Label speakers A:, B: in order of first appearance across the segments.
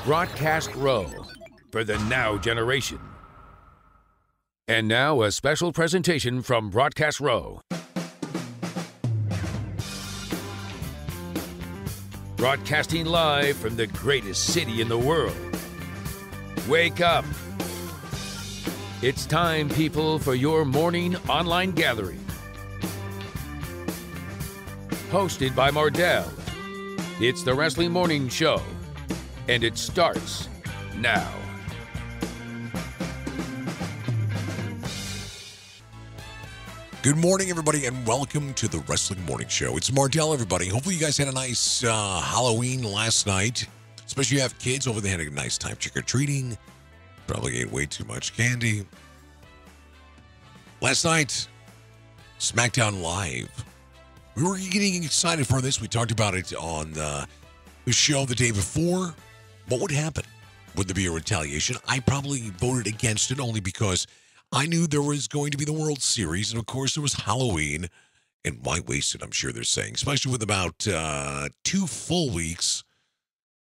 A: Broadcast Row for the Now generation. And now a special presentation from Broadcast Row. Broadcasting live from the greatest city in the world. Wake up. It's time, people, for your morning online gathering. Hosted by Mardel. It's the Wrestling Morning Show. And it starts now.
B: Good morning, everybody, and welcome to the Wrestling Morning Show. It's Mardel, everybody. Hopefully you guys had a nice Halloween last night. Especially if you have kids. Hopefully they had a nice time trick-or-treating. Probably ate way too much candy. Last night, SmackDown Live. We were getting excited for this. We talked about it on the show the day before. What would happen? Would there be a retaliation? I probably voted against it only because I knew there was going to be the World Series. And, of course, there was Halloween. And why waste it, I'm sure they're saying. Especially with about 2 full weeks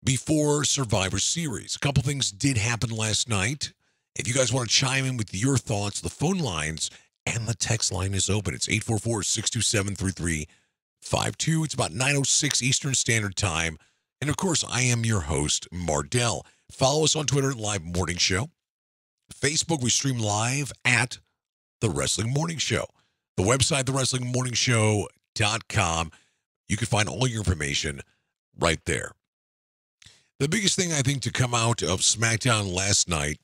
B: before Survivor Series. A couple things did happen last night. If you guys want to chime in with your thoughts, the phone lines and the text line is open. It's 844-627-3352. It's about 9:06 Eastern Standard Time. And, of course, I am your host, Mardel. Follow us on Twitter at Live Morning Show. Facebook, we stream live at The Wrestling Morning Show. The website, thewrestlingmorningshow.com. You can find all your information right there. The biggest thing, I think, to come out of SmackDown last night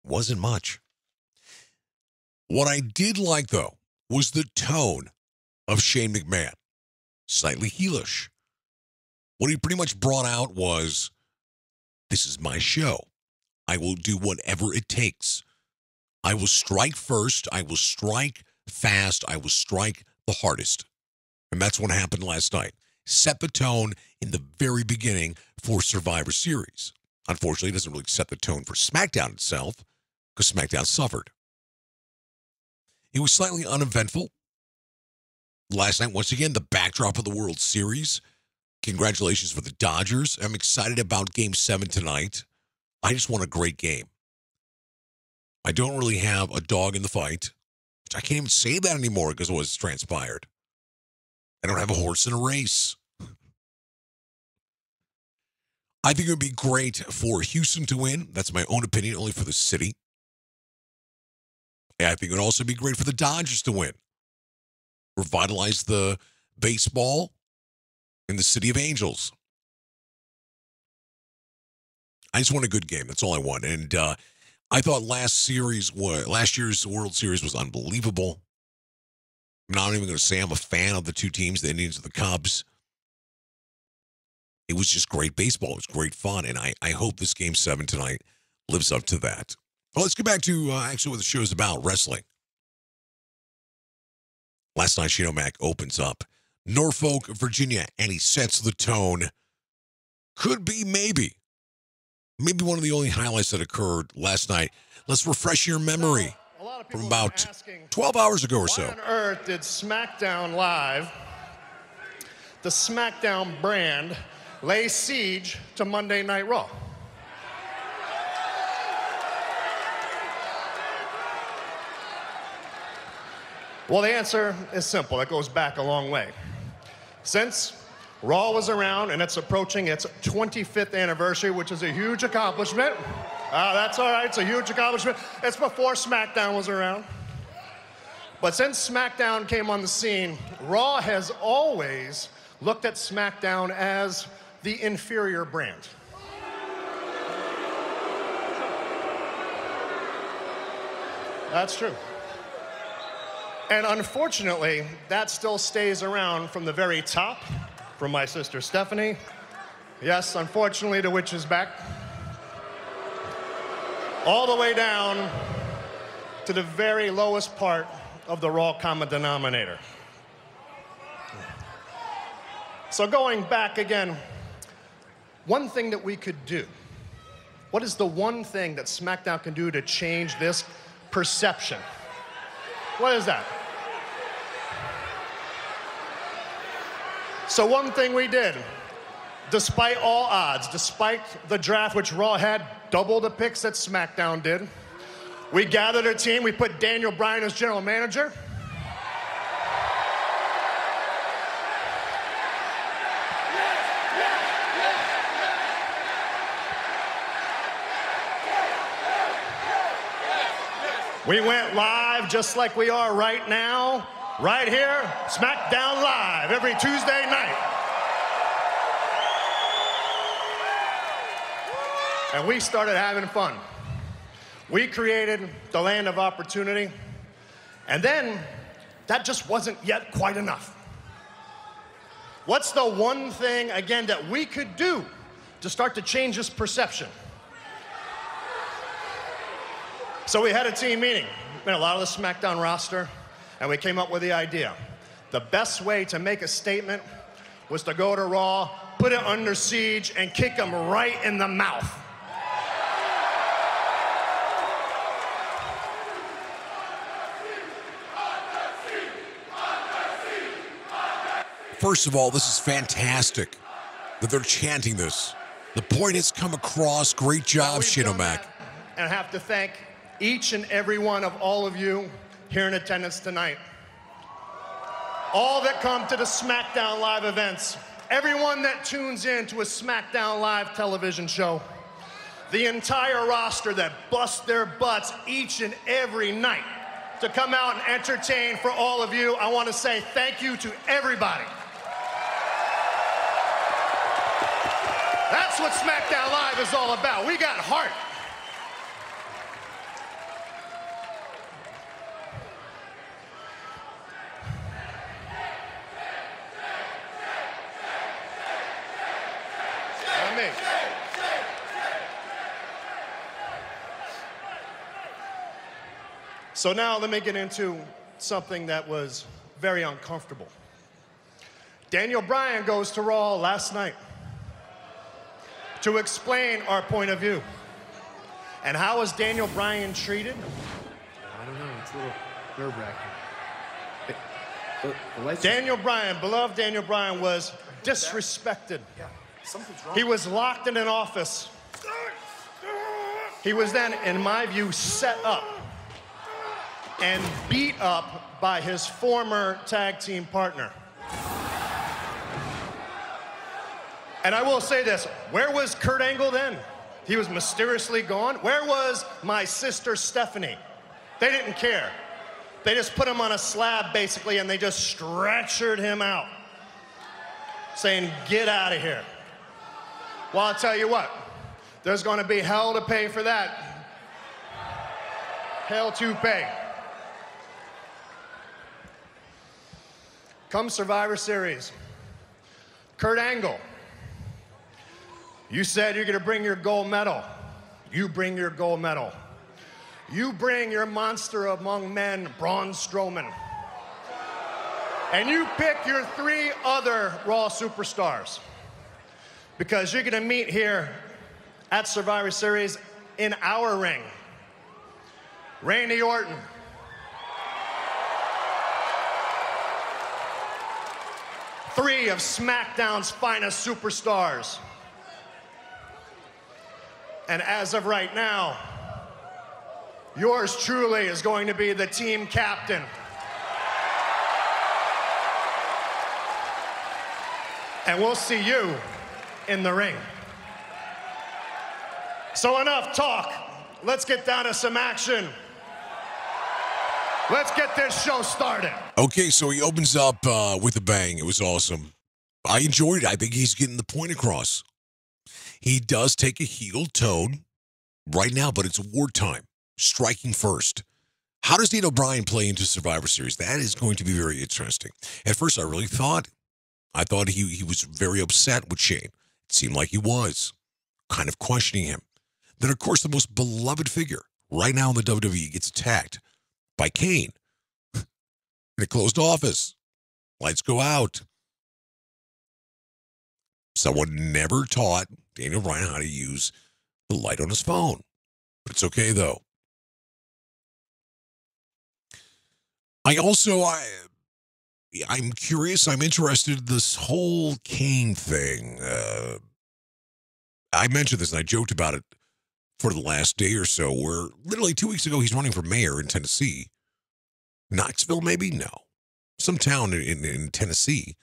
B: wasn't much. What I did like, though, was the tone of Shane McMahon. Slightly heelish. What he pretty much brought out was, this is my show. I will do whatever it takes. I will strike first. I will strike fast. I will strike the hardest. And that's what happened last night. Set the tone in the very beginning for Survivor Series. Unfortunately, it doesn't really set the tone for SmackDown itself because SmackDown suffered. It was slightly uneventful. Last night, once again, the backdrop of the World Series. Congratulations for the Dodgers. I'm excited about Game 7 tonight. I just want a great game. I don't really have a dog in the fight. I can't even say that anymore because of what's transpired. I don't have a horse in a race. I think it would be great for Houston to win. That's my own opinion, only for the city. And I think it would also be great for the Dodgers to win. Revitalize the baseball in the City of Angels. I just want a good game. That's all I want. And I thought last year's World Series was unbelievable. I'm not even going to say I'm a fan of the two teams, the Indians and the Cubs. It was just great baseball. It was great fun. And I hope this Game 7 tonight lives up to that. Well, let's get back to actually what the show is about, wrestling. Last night, Shane O'Mac opens up Norfolk, Virginia, and he sets the tone. Could be maybe one of the only highlights that occurred last night. Let's refresh your memory from about 12 hours ago or so.
C: Why on earth did SmackDown Live, the SmackDown brand, lay siege to Monday Night Raw? Well, the answer is simple. It goes back a long way. Since Raw was around and it's approaching its 25th anniversary, which is a huge accomplishment. That's all right, it's a huge accomplishment. It's before SmackDown was around. But since SmackDown came on the scene, Raw has always looked at SmackDown as the inferior brand. That's true. And unfortunately, that still stays around from the very top, from my sister Stephanie. Yes, unfortunately, the witch is back. All the way down to the very lowest part of the Raw common denominator. So going back again, one thing that we could do, what is the one thing that SmackDown can do to change this perception? What is that? So one thing we did, Despite all odds, despite the draft, which Raw had double the picks that SmackDown did, we gathered a team. We put Daniel Bryan as general manager. We went live just like we are right now, right here, SmackDown Live, every Tuesday night. And we started having fun. We created the land of opportunity. And then, that just wasn't yet quite enough. What's the one thing, again, that we could do to start to change this perception? So we had a team meeting, a lot of the SmackDown roster, and we came up with the idea. The best way to make a statement was to go to Raw, put it under siege, and kick them right in the mouth.
B: First of all, this is fantastic that they're chanting this. The point has come across. Great job, Shane O'Mac.
C: And I have to thank each and every one of all of you here in attendance tonight. All that come to the SmackDown Live events, everyone that tunes in to a SmackDown Live television show, the entire roster that busts their butts each and every night to come out and entertain for all of you. I want to say thank you to everybody. That's what SmackDown Live is all about. We got heart. So now let me get into something that was very uncomfortable. Daniel Bryan goes to Raw last night to explain our point of view. And how was Daniel Bryan treated?
D: I don't know, it's a little nerve-wracking.
C: Daniel Bryan, beloved Daniel Bryan, was disrespected.
D: Yeah, something's wrong.
C: He was locked in an office. He was then, in my view, set up and beat up by his former tag team partner. And I will say this, where was Kurt Angle then? He was mysteriously gone. Where was my sister Stephanie? They didn't care. They just put him on a slab, basically, and they just stretchered him out, saying, get out of here. Well, I'll tell you what, there's gonna be hell to pay for that. Hell to pay. Come Survivor Series, Kurt Angle, you said you're gonna bring your gold medal. You bring your gold medal. You bring your monster among men, Braun Strowman. And you pick your 3 other Raw superstars. Because you're gonna meet here at Survivor Series in our ring. Randy Orton. Three of SmackDown's finest superstars. And as of right now, yours truly is going to be the team captain. And we'll see you in the ring. So enough talk. Let's get down to some action. Let's get this show started.
B: Okay, so he opens up with a bang. It was awesome. I enjoyed it. I think he's getting the point across. He does take a heel tone right now, but it's wartime. Striking first. How does Daniel Bryan play into Survivor Series? That is going to be very interesting. At first, I thought he was very upset with Shane. It seemed like he was. Kind of questioning him. Then, of course, the most beloved figure right now in the WWE gets attacked by Kane in a closed office. Lights go out. Someone never taught Daniel Bryan how to use the light on his phone. But it's okay, though. I'm curious. I'm interested. This whole Kane thing. I mentioned this and I joked about it for the last day or so, where literally 2 weeks ago he's running for mayor in Tennessee. Knoxville, maybe? No. Some town in Tennessee.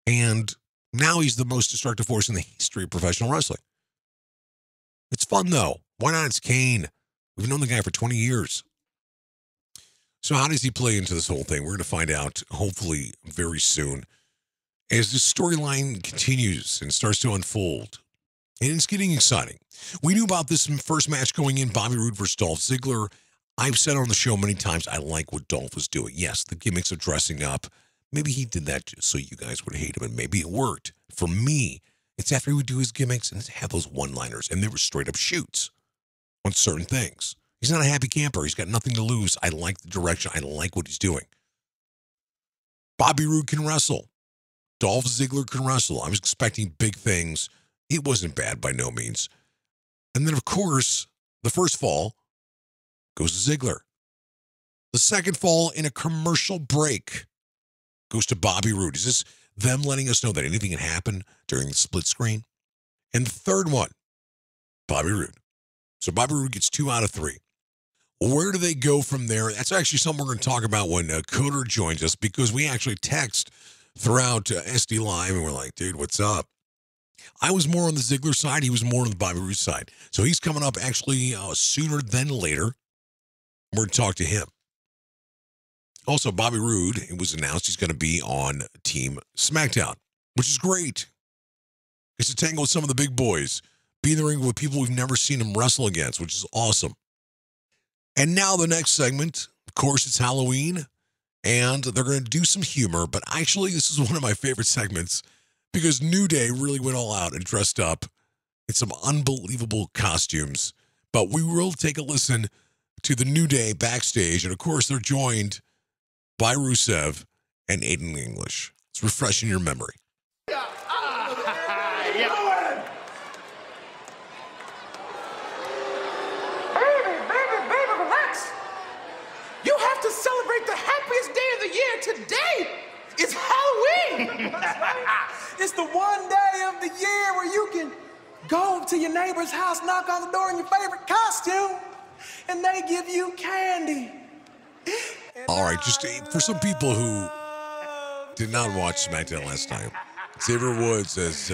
B: And now he's the most destructive force in the history of professional wrestling. It's fun, though. Why not? It's Kane. We've known the guy for 20 years. So how does he play into this whole thing? We're going to find out, hopefully, very soon, as this storyline continues and starts to unfold. And it's getting exciting. We knew about this first match going in, Bobby Roode versus Dolph Ziggler. I've said on the show many times, I like what Dolph was doing. Yes, the gimmicks of dressing up. Maybe he did that just so you guys would hate him, and maybe it worked. For me, it's after he would do his gimmicks and have those one-liners, and they were straight-up shoots on certain things. He's not a happy camper. He's got nothing to lose. I like the direction. I like what he's doing. Bobby Roode can wrestle. Dolph Ziggler can wrestle. I was expecting big things. It wasn't bad by no means. And then, of course, the first fall goes to Ziggler. The second fall in a commercial break goes to Bobby Roode. Is this them letting us know that anything can happen during the split screen? And the third one, Bobby Roode. So Bobby Roode gets 2 out of 3. Where do they go from there? That's actually something we're going to talk about when Coder joins us, because we actually text throughout SDLive and we're like, dude, what's up? I was more on the Ziggler side. He was more on the Bobby Roode side. So he's coming up actually sooner than later. We're going to talk to him. Also, Bobby Roode, it was announced he's going to be on Team SmackDown, which is great. It's to tangle with some of the big boys, be in the ring with people we've never seen him wrestle against, which is awesome. And now the next segment, of course, it's Halloween, and they're going to do some humor, but actually this is one of my favorite segments because New Day really went all out and dressed up in some unbelievable costumes. But we will take a listen to the New Day backstage, and of course they're joined by Rusev and Aiden English. It's refreshing your memory.
E: You have to celebrate the happiest day of the year today. It's Halloween. It's the one day of the year where you can go to your neighbor's house, knock on the door in your favorite costume, and they give you candy.
B: All right, just for some people who did not watch SmackDown last night, Xavier Woods as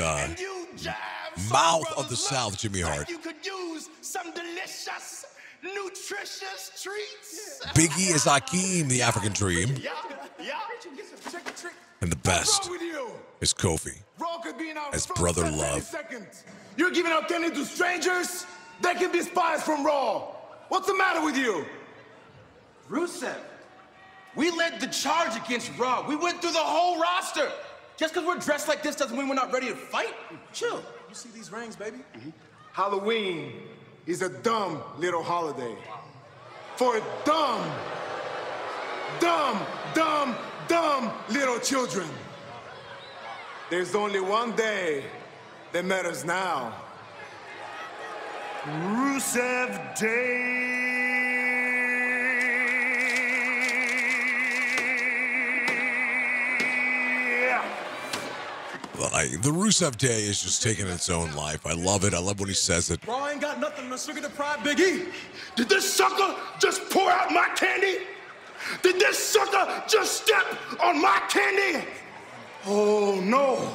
B: Mouth of the South, Jimmy Hart.
E: You could use some delicious, nutritious treats.
B: Biggie is Hakeem, the African Dream.
E: Yeah.
B: And the best is Kofi as Brother Love.
F: You're giving out candy to strangers? They can be spies from Raw. What's the matter with you?
E: Rusev, we led the charge against Raw. We went through the whole roster. Just because we're dressed like this doesn't mean we're not ready to fight. Chill. You see these rings, baby?
F: Halloween is a dumb little holiday. For dumb little children. There's only one day that matters now. Rusev Day.
B: The Rusev Day is just taking its own life. I love it. I love when he says it.
E: Raw ain't got nothing to sugar to pride, Big E.
F: Did this sucker just pour out my candy? Did this sucker just step on my candy? Oh, no.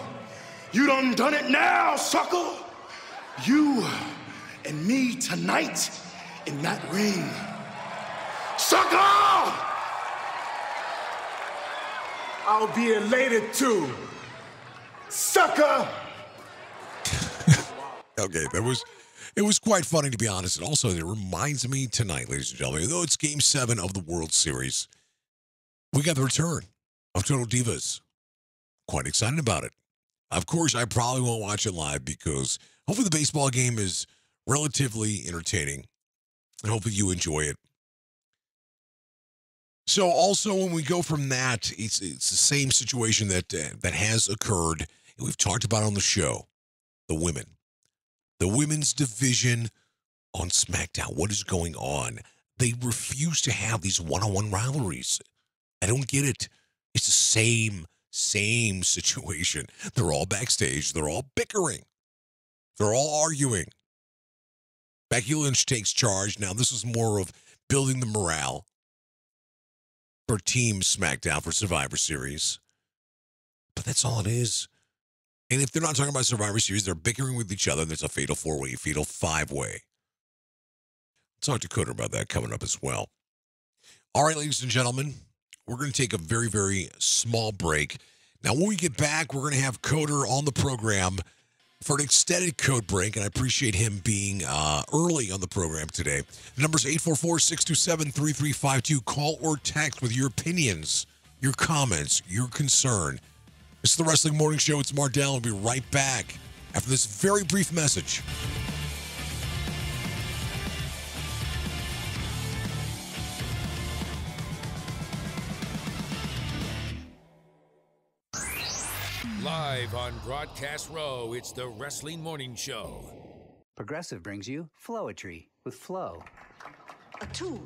F: You done it now, sucker. You and me tonight in that ring. Sucker! I'll be elated too. Sucker!
B: Okay, it was quite funny, to be honest. And also, it reminds me tonight, ladies and gentlemen, though it's Game 7 of the World Series, we got the return of Total Divas. Quite excited about it. Of course, I probably won't watch it live because hopefully the baseball game is relatively entertaining. And hopefully you enjoy it. So also, when we go from that, it's the same situation that has occurred, and we've talked about on the show, the women. The women's division on SmackDown. What is going on? They refuse to have these one-on-one rivalries. I don't get it. It's the same situation. They're all backstage. They're all bickering. They're all arguing. Becky Lynch takes charge. Now, this is more of building the morale for Team SmackDown for Survivor Series. But that's all it is. And if they're not talking about Survivor Series, they're bickering with each other. There's a fatal four-way, fatal five-way. Talk to Coder about that coming up as well. All right, ladies and gentlemen, we're going to take a very, very small break. Now, when we get back, we're going to have Coder on the program for an extended code break, and I appreciate him being early on the program today. The number's 844-627-3352. Call or text with your opinions, your comments, your concern. This is the Wrestling Morning Show. It's Mardel. We'll be right back after this very brief message.
A: Live on Broadcast Row, it's the Wrestling Morning Show.
G: Progressive brings you Flowetry with Flow.
H: A tool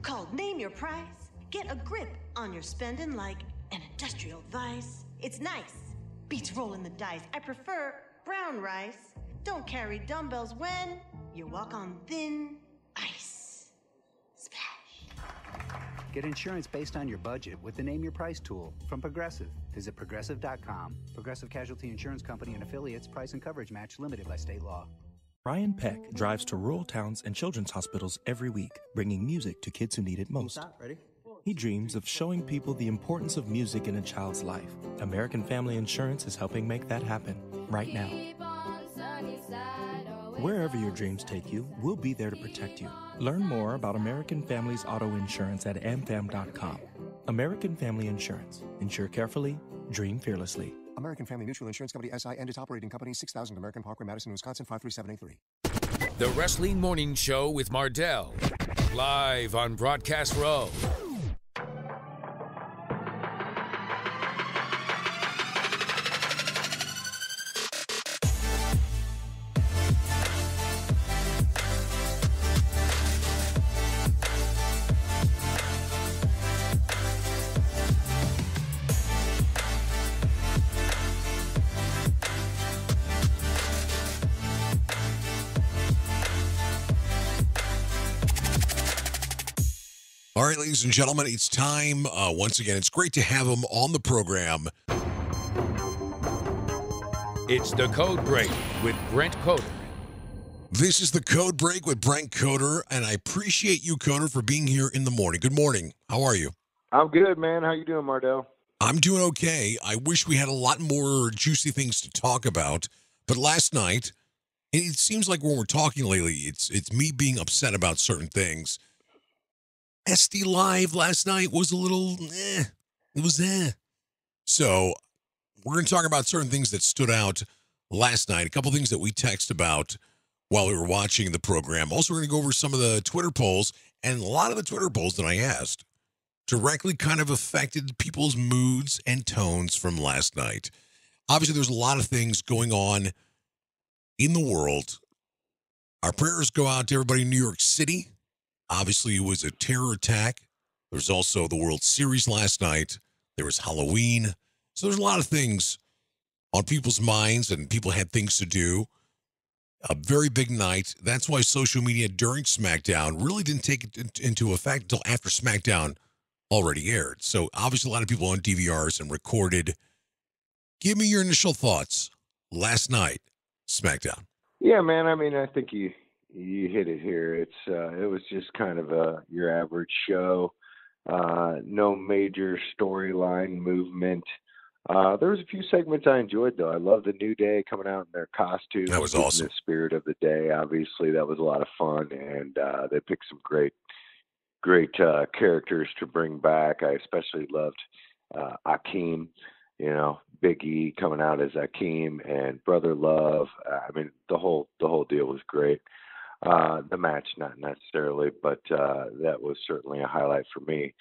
H: called Name Your Price. Get a grip on your spending like an industrial vice. It's nice. Beats rolling the dice. I prefer brown rice. Don't carry dumbbells when you walk on thin ice. Splash.
G: Get insurance based on your budget with the Name Your Price tool from Progressive. Visit progressive.com. Progressive Casualty Insurance Company and affiliates. Price and coverage match limited by state law.
I: Ryan Peck drives to rural towns and children's hospitals every week, bringing music to kids who need it most.
D: Ready?
I: He dreams of showing people the importance of music in a child's life. American Family Insurance is helping make that happen right now. Wherever your dreams take you, we'll be there to protect you. Learn more about American Family's auto insurance at amfam.com. American Family Insurance. Insure carefully, dream fearlessly.
J: American Family Mutual Insurance Company, SI, and its operating company, 6000 American Parkway, Madison, Wisconsin, 53783.
A: The Wrestling Morning Show with Mardel. Live on Broadcast Row.
B: All right, ladies and gentlemen, it's time. Once again, it's great to have him on the program.
A: It's the Code Break with Brent Coder.
B: This is the Code Break with Brent Coder, and I appreciate you, Coder, for being here in the morning. Good morning. How are you?
K: I'm good, man. How you doing, Mardel?
B: I'm doing okay. I wish we had a lot more juicy things to talk about, but last night, it seems like when we're talking lately, it's me being upset about certain things. SDLive last night was a little, It was So we're going to talk about certain things that stood out last night, a couple things that we texted about while we were watching the program. Also, we're going to go over some of the Twitter polls, and a lot of the Twitter polls that I asked directly kind of affected people's moods and tones from last night. Obviously, there's a lot of things going on in the world. Our prayers go out to everybody in New York City. Obviously, it was a terror attack. There's also the World Series last night. There was Halloween. So there's a lot of things on people's minds, and people had things to do. A very big night. That's why social media during SmackDown really didn't take it into effect until after SmackDown already aired. So obviously, a lot of people on DVRs and recorded. Give me your initial thoughts last night, SmackDown.
K: Yeah, man. I mean, I think you hit it here. It was just kind of your average show. No major storyline movement. There was a few segments I enjoyed, though. I love the New Day coming out in their costumes.
B: That was awesome.
K: The spirit of the day. Obviously, that was a lot of fun, and they picked some great characters to bring back. I especially loved Akeem. You know, Big E coming out as Akeem and Brother Love. I mean, the whole deal was great. The match, not necessarily, but that was certainly a highlight for me.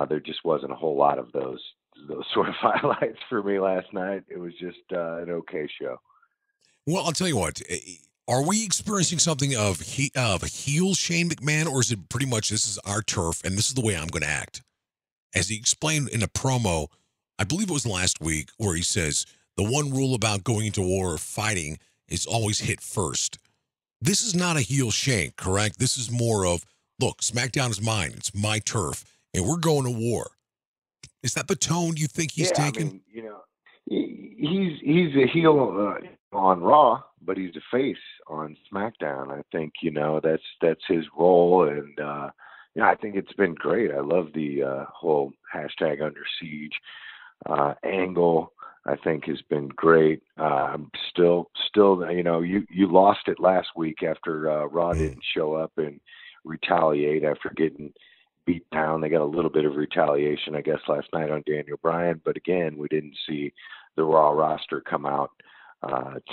K: There just wasn't a whole lot of those sort of highlights for me last night. It was just an okay show.
B: Well, I'll tell you what. Are we experiencing something of heel Shane McMahon, or is it pretty much this is our turf and this is the way I'm going to act? As he explained in a promo I believe it was last week, where he says the one rule about going into war or fighting is always hit first. This is not a heel Shane, correct? This is more of, look, SmackDown is mine. It's my turf, and we're going to war. Is that the tone you think he's taking?
K: I mean, he's a heel on Raw, but he's a face on SmackDown. I think that's his role, and I think it's been great. I love the whole hashtag Under Siege angle. I think has been great. I'm still, you lost it last week after Raw didn't show up and retaliate after getting beat down. They got a little bit of retaliation, I guess, last night on Daniel Bryan, but again, we didn't see the Raw roster come out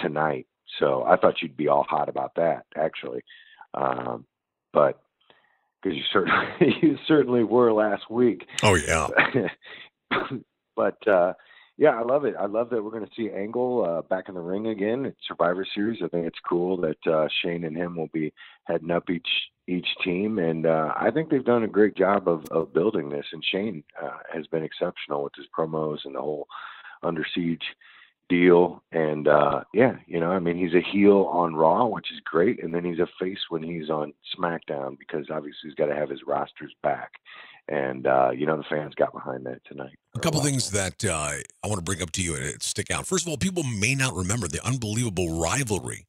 K: tonight. So I thought you'd be all hot about that, actually. But because you certainly were last week.
B: Oh yeah.
K: But yeah, I love it. I love that we're going to see Angle back in the ring again at Survivor Series. I think it's cool that Shane and him will be heading up each team, and I think they've done a great job of building this. And Shane has been exceptional with his promos and the whole Under Siege deal. And he's a heel on Raw, which is great, and then he's a face when he's on SmackDown, because obviously he's got to have his rosters back. And, the fans got behind that tonight.
B: A couple things that I want to bring up to you and stick out. First of all, people may not remember the unbelievable rivalry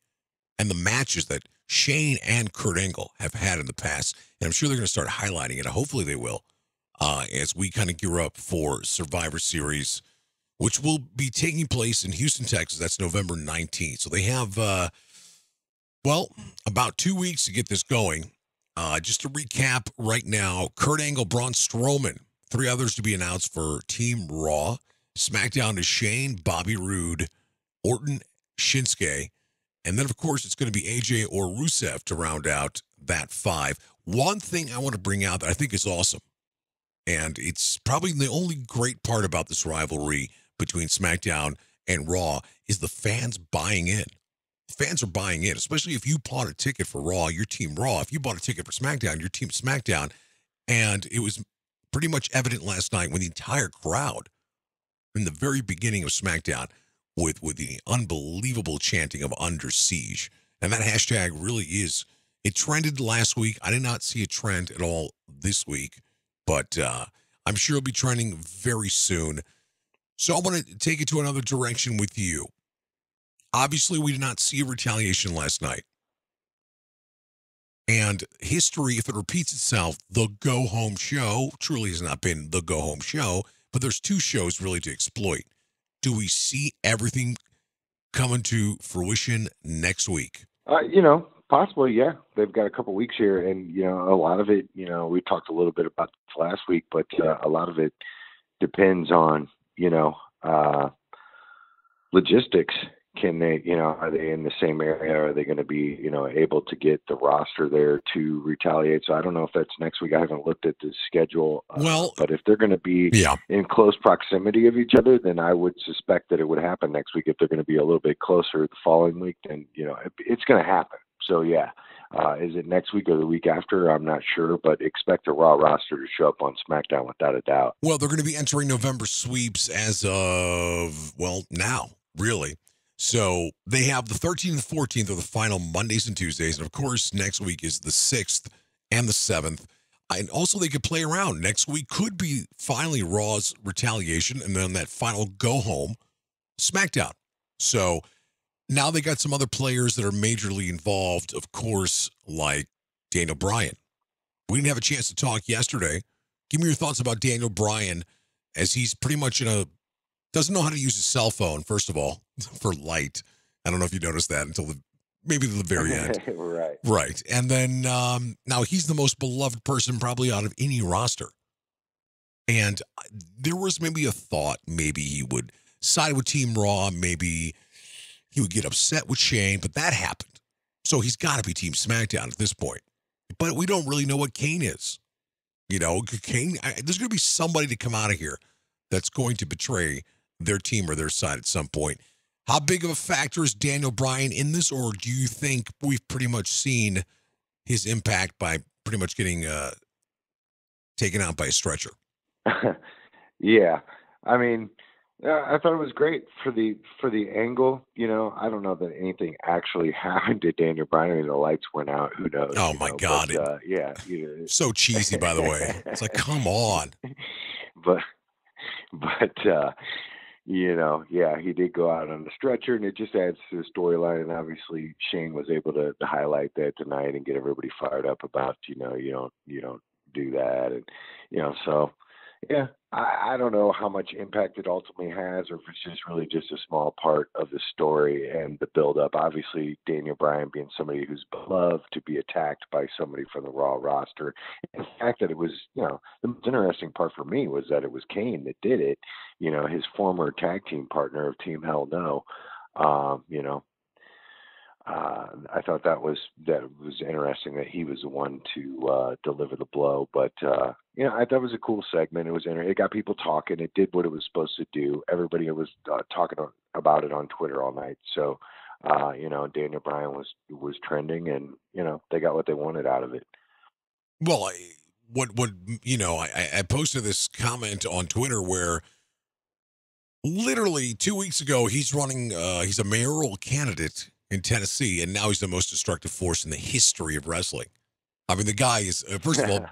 B: and the matches that Shane and Kurt Angle have had in the past. And I'm sure they're going to start highlighting it. Hopefully they will, as we kind of gear up for Survivor Series, which will be taking place in Houston, Texas. That's November 19th. So they have, about 2 weeks to get this going. Just to recap right now, Kurt Angle, Braun Strowman, 3 others to be announced for Team Raw. SmackDown is Shane, Bobby Roode, Orton, Shinsuke. And then, of course, it's going to be AJ or Rusev to round out that 5. One thing I want to bring out that I think is awesome, and it's probably the only great part about this rivalry between SmackDown and Raw, is the fans buying in. Fans are buying in, especially if you bought a ticket for Raw, your Team Raw. If you bought a ticket for SmackDown, your Team SmackDown. And it was pretty much evident last night when the entire crowd, in the very beginning of SmackDown, with the unbelievable chanting of Under Siege. And that hashtag really is, it trended last week. I did not see a trend at all this week, but I'm sure it'll be trending very soon. So I want to take it to another direction with you. Obviously, we did not see a retaliation last night. And history, if it repeats itself, the go-home show truly has not been the go-home show, but there's 2 shows really to exploit. Do we see everything coming to fruition next week?
K: Possibly, yeah. They've got a couple weeks here, and, a lot of it, we talked a little bit about this last week, but a lot of it depends on, logistics. Can they, are they in the same area? Are they going to be, able to get the roster there to retaliate? So I don't know if that's next week. I haven't looked at the schedule. But if they're going to be in close proximity of each other, then I would suspect that it would happen next week. If they're going to be a little bit closer the following week, then, it's going to happen. So, yeah. Is it next week or the week after? I'm not sure, but expect the Raw roster to show up on SmackDown without a doubt.
B: Well, they're going to be entering November sweeps as of, now, really. So they have the 13th and 14th are the final Mondays and Tuesdays. And, of course, next week is the 6th and the 7th. And also they could play around. Next week could be finally Raw's retaliation, and then that final go-home, SmackDown. So now they got some other players that are majorly involved, of course, like Daniel Bryan. We didn't have a chance to talk yesterday. Give me your thoughts about Daniel Bryan, as he's pretty much doesn't know how to use his cell phone, first of all, for light. I don't know if you noticed that until maybe the very end. Right. And then now he's the most beloved person probably out of any roster. And there was maybe a thought maybe he would side with Team Raw, maybe he would get upset with Shane, but that happened. So he's got to be Team SmackDown at this point. But we don't really know what Kane is. Kane, there's going to be somebody to come out of here that's going to betray their team or their side at some point. How big of a factor is Daniel Bryan in this, or do you think we've pretty much seen his impact by pretty much getting taken out by a stretcher?
K: Yeah. I mean, Yeah, I thought it was great for the angle. I don't know that anything actually happened to Daniel Bryan. I mean, the lights went out. Who knows?
B: Oh my God!
K: But, yeah,
B: so cheesy. By the way, it's like, come on.
K: but yeah, he did go out on the stretcher, and it just adds to the storyline. And obviously, Shane was able to highlight that tonight and get everybody fired up about you don't do that, and so. Yeah, I don't know how much impact it ultimately has, or if it's just really just a small part of the story and the build-up. Obviously, Daniel Bryan being somebody who's beloved to be attacked by somebody from the Raw roster. And the fact that it was, the most interesting part for me was that it was Kane that did it. His former tag team partner of Team Hell No. I thought that was interesting that he was the one to deliver the blow. But I thought it was a cool segment. It got people talking. It did what it was supposed to do. Everybody was talking about it on Twitter all night. So Daniel Bryan was trending, and they got what they wanted out of it.
B: Well, I posted this comment on Twitter where literally 2 weeks ago he's running. He's a mayoral candidate in Tennessee, and now he's the most destructive force in the history of wrestling. I mean, the guy is, first of all,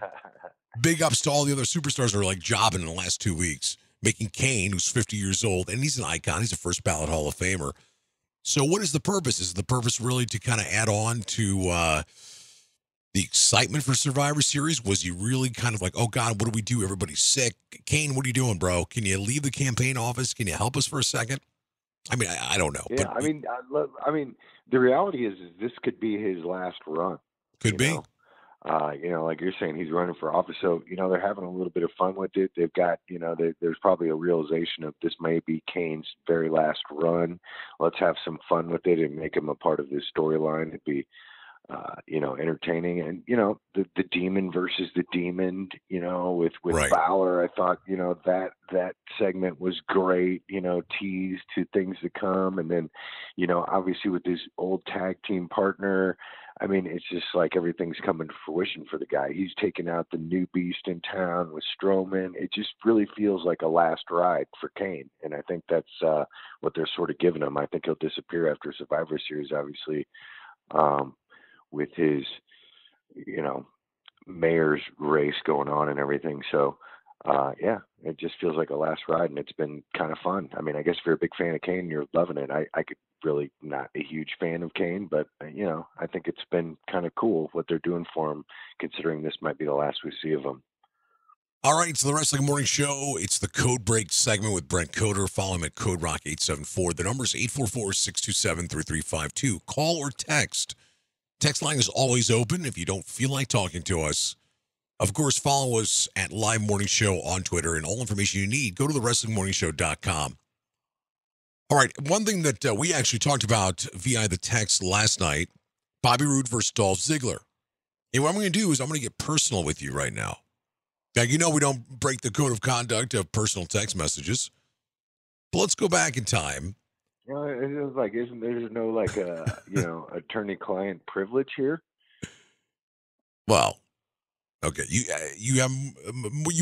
B: big ups to all the other superstars that are like jobbing in the last 2 weeks, making Kane, who's 50 years old, and he's an icon. He's a first ballot Hall of Famer. So what is the purpose? Is the purpose really to kind of add on to the excitement for Survivor Series? Was he really kind of like, oh God, what do we do? Everybody's sick. Kane, what are you doing, bro? Can you leave the campaign office? Can you help us for a second? I mean, I don't know.
K: Yeah, but, I mean, the reality is this could be his last run.
B: Could be.
K: Like you're saying, he's running for office. So, they're having a little bit of fun with it. They've got, there's probably a realization of this may be Kane's very last run. Let's have some fun with it and make him a part of this storyline. It'd be, entertaining. And, the demon versus the demon, with right. Fowler, I thought, that segment was great, teased to things to come. And then, obviously with his old tag team partner, I mean, it's just like everything's coming to fruition for the guy. He's taking out the new beast in town with Strowman. It just really feels like a last ride for Kane. And I think that's what they're sort of giving him. I think he'll disappear after Survivor Series, obviously, with his, mayor's race going on and everything. So, it just feels like a last ride, and it's been kind of fun. I mean, I guess if you're a big fan of Kane, you're loving it. I could really not a huge fan of Kane, but, I think it's been kind of cool what they're doing for him, considering this might be the last we see of him.
B: All right, so the Wrestling Morning Show, it's the Code Break segment with Brent Coder. Follow him at Code Rock 874. The number is 844-627-3352. Call or text. Text line is always open if you don't feel like talking to us. Of course, follow us at Live Morning Show on Twitter, and all information you need, go to thewrestlingmorningshow.com. All right, one thing that we actually talked about via the text last night, Bobby Roode versus Dolph Ziggler. And what I'm going to do is I'm going to get personal with you right now. Now, we don't break the code of conduct of personal text messages. But let's go back in time.
K: It's like, there's no like attorney-client privilege here?
B: Well, okay, you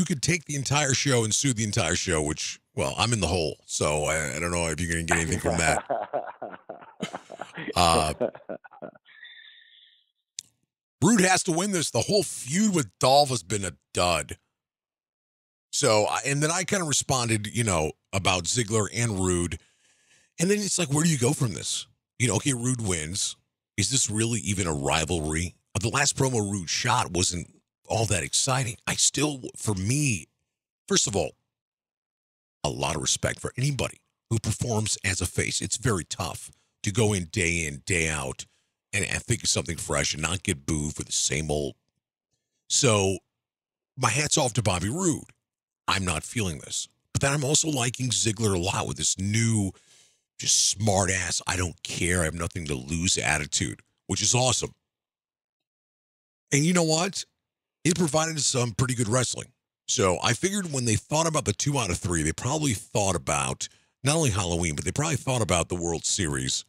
B: could take the entire show and sue the entire show, which, well, I'm in the hole, so I don't know if you're going to get anything from that. Roode has to win this. The whole feud with Dolph has been a dud. So, and then I kind of responded, about Ziggler and Roode. And then it's like, where do you go from this? Okay, Roode wins. Is this really even a rivalry? The last promo Roode shot wasn't all that exciting. For me, first of all, a lot of respect for anybody who performs as a face. It's very tough to go in, day out, and think of something fresh and not get booed for the same old. So my hat's off to Bobby Roode. I'm not feeling this. But then I'm also liking Ziggler a lot with this new, just smart ass, I don't care, I have nothing to lose attitude, which is awesome. And you know what? It provided some pretty good wrestling. So I figured when they thought about the 2 out of 3, they probably thought about not only Halloween, but they probably thought about the World Series.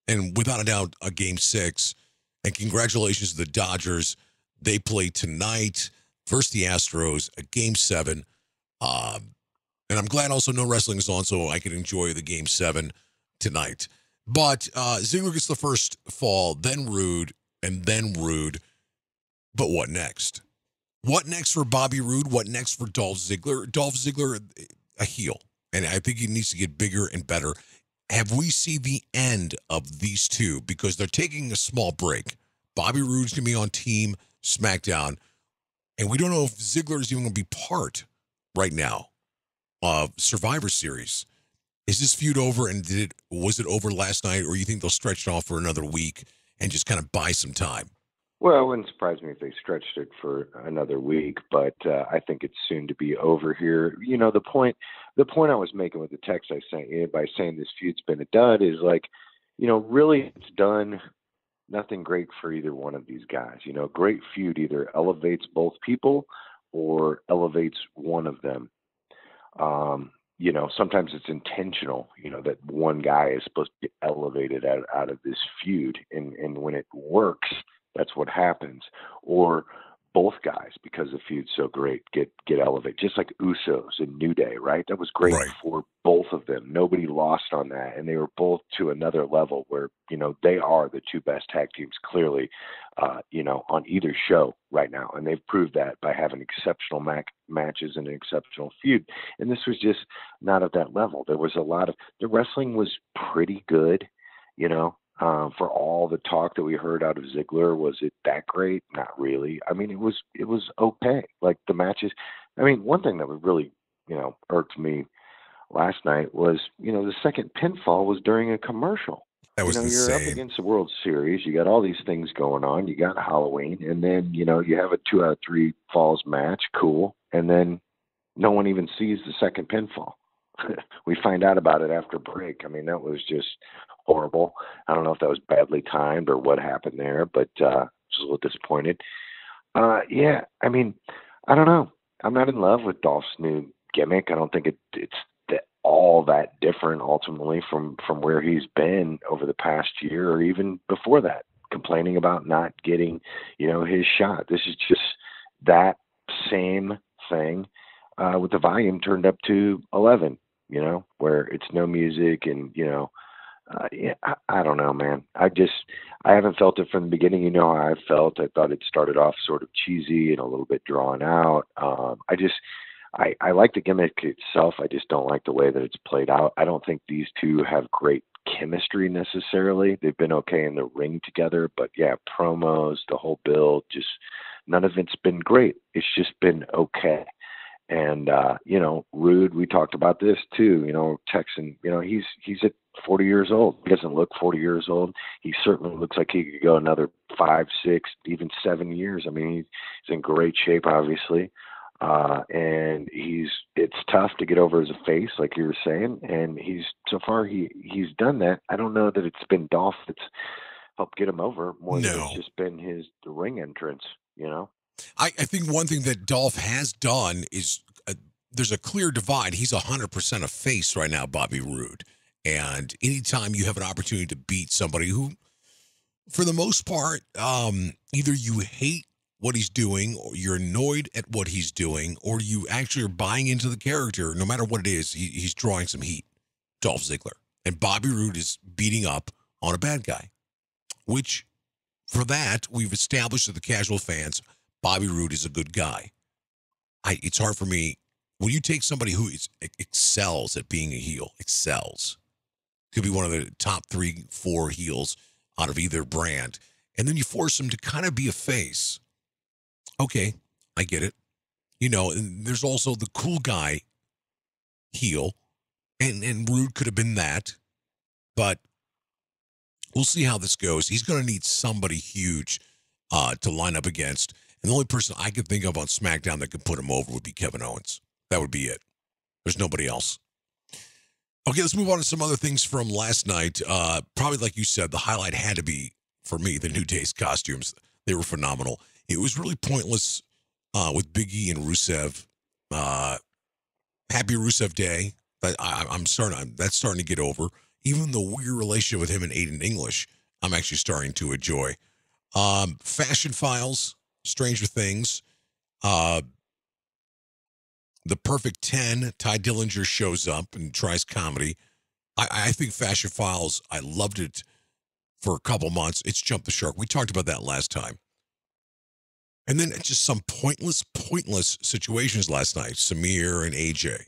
B: And without a doubt, a Game 6. And congratulations to the Dodgers. They play tonight versus the Astros, a Game 7. And I'm glad also no wrestling is on so I can enjoy the Game 7 tonight. But Ziggler gets the first fall, then Roode, and then Roode. But what next? What next for Bobby Roode? What next for Dolph Ziggler? Dolph Ziggler, a heel. And I think he needs to get bigger and better. Have we seen the end of these two? Because they're taking a small break. Bobby Roode's going to be on Team SmackDown. And we don't know if Ziggler is even going to be part right now of Survivor Series. Is this feud over, and was it over last night, or you think they'll stretch it off for another week and just kind of buy some time?
K: Well, it wouldn't surprise me if they stretched it for another week, but I think it's soon to be over here. You know, the point I was making with the text I sent you by saying this feud's been a dud is like, you know, really it's done nothing great for either one of these guys. You know, great feud either elevates both people or elevates one of them. You know, sometimes it's intentional, you know, that one guy is supposed to get elevated out of this feud. And when it works, that's what happens. Or both guys, because the feud's so great, get elevated. Just like Usos and New Day, right? That was great for both of them. Nobody lost on that. And they were both to another level where, you know, they are the two best tag teams clearly, you know, on either show right now. And they've proved that by having exceptional matches and an exceptional feud. And this was just not at that level. There was a lot of, the wrestling was pretty good, you know. For all the talk that we heard out of Ziggler, was it that great? Not really. I mean, it was okay. Like the matches. I mean, one thing that would really, you know, irked me last night was, you know, the second pinfall was during a commercial.
B: That was
K: insane. You're up against the World Series. You got all these things going on. You got Halloween, and then, you know, you have a 2 out of 3 falls match. Cool. And then no one even sees the second pinfall. We find out about it after break. I mean, that was just horrible. I don't know if that was badly timed or what happened there, but just a little disappointed. Yeah, I mean, I don't know. I'm not in love with Dolph's new gimmick. I don't think it's all that different ultimately from where he's been over the past year or even before that, complaining about not getting, you know, his shot. This is just that same thing with the volume turned up to 11, you know, where it's no music and, you know, yeah, I don't know, man. I haven't felt it from the beginning. You know how I felt. I thought it started off sort of cheesy and a little bit drawn out. I like the gimmick itself. I just don't like the way that it's played out. I don't think these two have great chemistry necessarily. They've been okay in the ring together, but yeah, promos, the whole build, just none of it's been great. It's just been okay. And, you know, Roode, we talked about this too, you know, Texan, you know, he's at 40 years old. He doesn't look 40 years old. He certainly looks like he could go another 5, 6, even 7 years. I mean, he's in great shape, obviously. And it's tough to get over as a face, like you were saying. And so far he's done that. I don't know that it's been Dolph that's helped get him over more than it's just been the ring entrance, you know?
B: I think one thing that Dolph has done is there's a clear divide. He's 100% a face right now, Bobby Roode. And anytime you have an opportunity to beat somebody who, for the most part, either you hate what he's doing, or you're annoyed at what he's doing, or you actually are buying into the character, no matter what it is, he's drawing some heat, Dolph Ziggler. And Bobby Roode is beating up on a bad guy, which, for that, we've established to the casual fans, Bobby Roode is a good guy. It's hard for me. When you take somebody who excels at being a heel, could be one of the top 3, 4 heels out of either brand, and then you force them to kind of be a face. Okay, I get it. You know, and there's also the cool guy heel, and Roode could have been that, but we'll see how this goes. He's going to need somebody huge to line up against. And the only person I could think of on SmackDown that could put him over would be Kevin Owens. That would be it. There's nobody else. Okay, let's move on to some other things from last night. Probably like you said, the highlight had to be, for me, the New Day's costumes. They were phenomenal. It was really pointless with Big E and Rusev. Happy Rusev Day. But that's starting to get over. Even the weird relationship with him and Aiden English, I'm actually starting to enjoy. Fashion Files, Stranger Things. the perfect 10, Ty Dillinger shows up and tries comedy. I think Fashion Files, I loved it for a couple months. It's jumped the shark. We talked about that last time. And then just some pointless situations last night. Samir and AJ.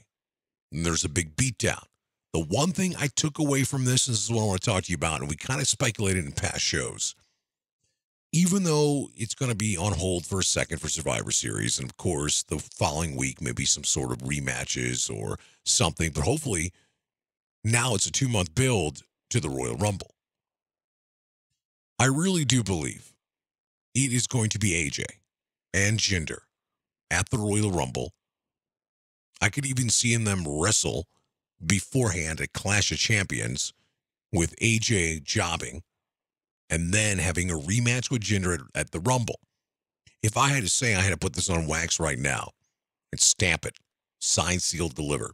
B: And there's a big beatdown. The one thing I took away from this, and this is what I want to talk to you about, and we kind of speculated in past shows, even though it's going to be on hold for a second for Survivor Series, and of course the following week maybe some sort of rematches or something, but hopefully now it's a 2-month build to the Royal Rumble. I really do believe it is going to be AJ and Jinder at the Royal Rumble. I could even see them wrestle beforehand at Clash of Champions with AJ jobbing and then having a rematch with Jinder at the Rumble. If I had to say I had to put this on wax right now and stamp it, sign, seal, deliver,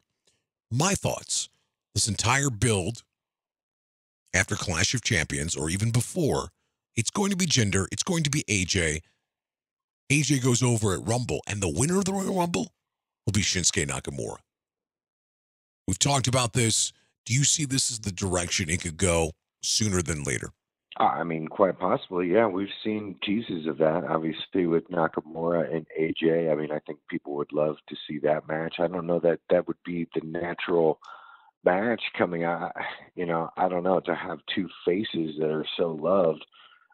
B: my thoughts, this entire build after Clash of Champions or even before, it's going to be Jinder, it's going to be AJ. AJ goes over at Rumble, and the winner of the Royal Rumble will be Shinsuke Nakamura. We've talked about this. Do you see this as the direction it could go sooner than later?
K: I mean, quite possibly, yeah. We've seen teases of that, obviously, with Nakamura and AJ. I mean, I think people would love to see that match. I don't know that that would be the natural match coming out. You know, I don't know, to have two faces that are so loved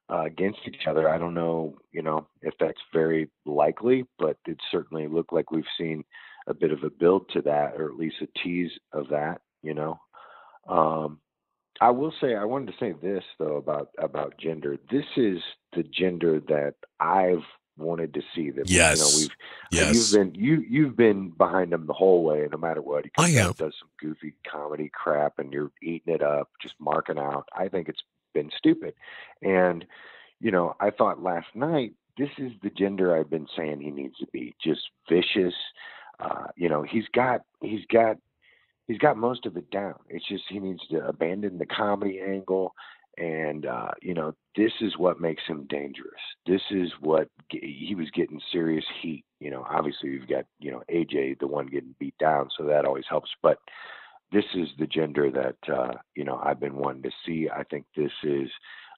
K: against each other. I don't know, you know, if that's very likely, but it certainly looked like we've seen a bit of a build to that, or at least a tease of that, you know. I will say, I wanted to say this though about Jinder. This is the Jinder that I've wanted to see. That
B: yes,
K: you've been behind him the whole way, no matter what. He comes
B: I
K: out,
B: have.
K: does some goofy comedy crap, and you're eating it up, just marking out. I think it's been stupid, and you know, I thought last night, this is the Jinder I've been saying he needs to be, just vicious. You know, he's got most of it down. It's just he needs to abandon the comedy angle, and you know, this is what makes him dangerous. This is what he was getting serious heat. You know, obviously you've got, you know, AJ, the one getting beat down, so that always helps. But this is the Jinder that you know, I've been wanting to see. I think this is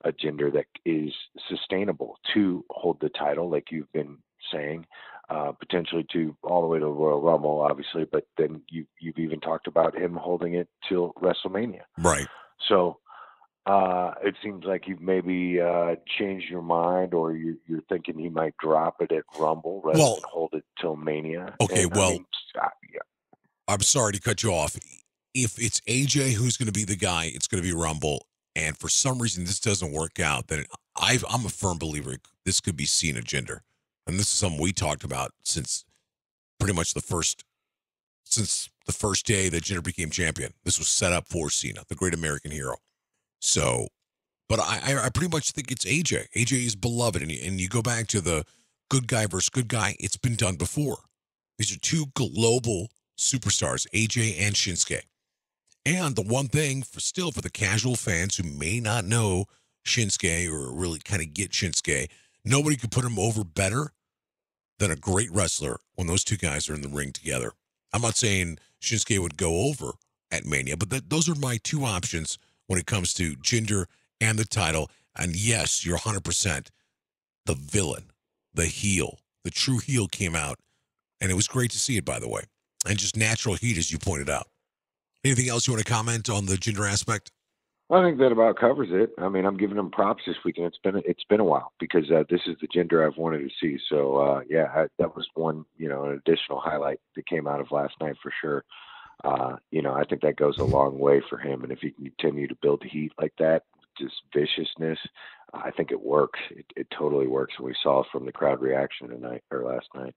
K: a Jinder that is sustainable to hold the title, like you've been saying. Potentially to all the way to the Royal Rumble, obviously, but then you've even talked about him holding it till WrestleMania.
B: Right.
K: So it seems like you've maybe changed your mind, or you're thinking he might drop it at Rumble rather than hold it till Mania.
B: Okay,
K: and,
B: well,
K: I mean, yeah.
B: I'm sorry to cut you off. If it's AJ who's going to be the guy, it's going to be Rumble. And for some reason this doesn't work out, then I'm a firm believer this could be Cena Jinder. And this is something we talked about since pretty much the first day that Jinder became champion. This was set up for Cena, the great American hero. So, but I pretty much think it's AJ. AJ is beloved. And you go back to the good guy versus good guy. It's been done before. These are two global superstars, AJ and Shinsuke. And the one thing for the casual fans who may not know Shinsuke or really kind of get Shinsuke, nobody could put him over better than a great wrestler when those two guys are in the ring together. I'm not saying Shinsuke would go over at Mania, but those are my two options when it comes to Jinder and the title. And yes, you're 100%. The villain, the heel, the true heel came out, and it was great to see it, by the way. And just natural heat, as you pointed out. Anything else you want to comment on the Jinder aspect?
K: I think that about covers it. I mean, I'm giving him props this weekend. It's been a while, because this is the Jinder I've wanted to see. So that was one, you know, an additional highlight that came out of last night for sure. You know, I think that goes a long way for him, and if he can continue to build heat like that, just viciousness, I think it works. It totally works, and we saw from the crowd reaction last night.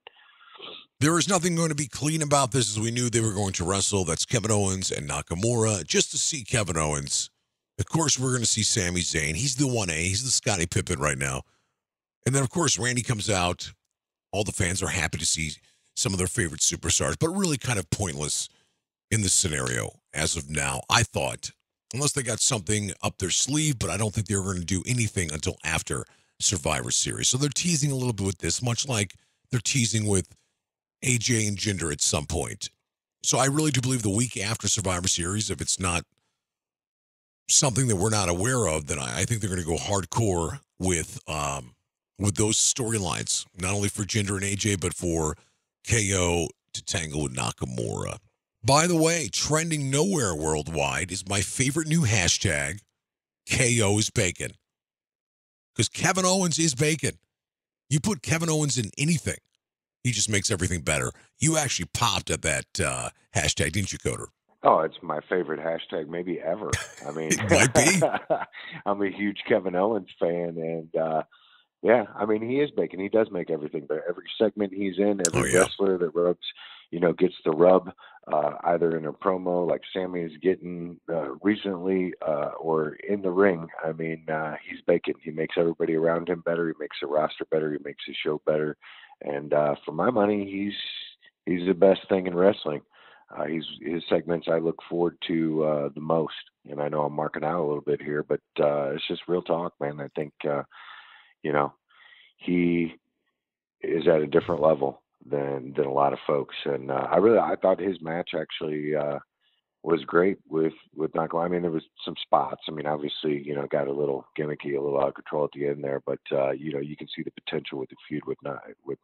B: There is nothing going to be clean about this, as we knew they were going to wrestle. That's Kevin Owens and Nakamura. Just to see Kevin Owens. Of course, we're going to see Sami Zayn. He's the 1A. He's the Scottie Pippen right now. And then, of course, Randy comes out. All the fans are happy to see some of their favorite superstars, but really kind of pointless in this scenario as of now. I thought, unless they got something up their sleeve, but I don't think they were going to do anything until after Survivor Series. So they're teasing a little bit with this, much like they're teasing with AJ and Jinder at some point. So I really do believe the week after Survivor Series, if it's not something that we're not aware of, then I think they're going to go hardcore with those storylines, not only for Jinder and AJ, but for KO to tangle with Nakamura. By the way, trending nowhere worldwide is my favorite new hashtag, KO is bacon. Because Kevin Owens is bacon. You put Kevin Owens in anything, he just makes everything better. You actually popped at that hashtag, didn't you, Coder?
K: Oh, it's my favorite hashtag maybe ever. I mean,
B: it might be.
K: I'm a huge Kevin Owens fan, and yeah, I mean, he is bacon. He does make everything better. Every segment he's in, every wrestler that rubs, gets the rub, either in a promo like Sammy's getting recently, or in the ring. I mean, he's bacon. He makes everybody around him better. He makes the roster better. He makes the show better. And for my money, he's the best thing in wrestling. His segments I look forward to the most. And I know I'm marking out a little bit here, but it's just real talk, man. I think he is at a different level than a lot of folks. And I thought his match actually was great with Nakamura. I mean, there was some spots. I mean, obviously, got a little gimmicky, a little out of control at the end there, but you can see the potential with the feud with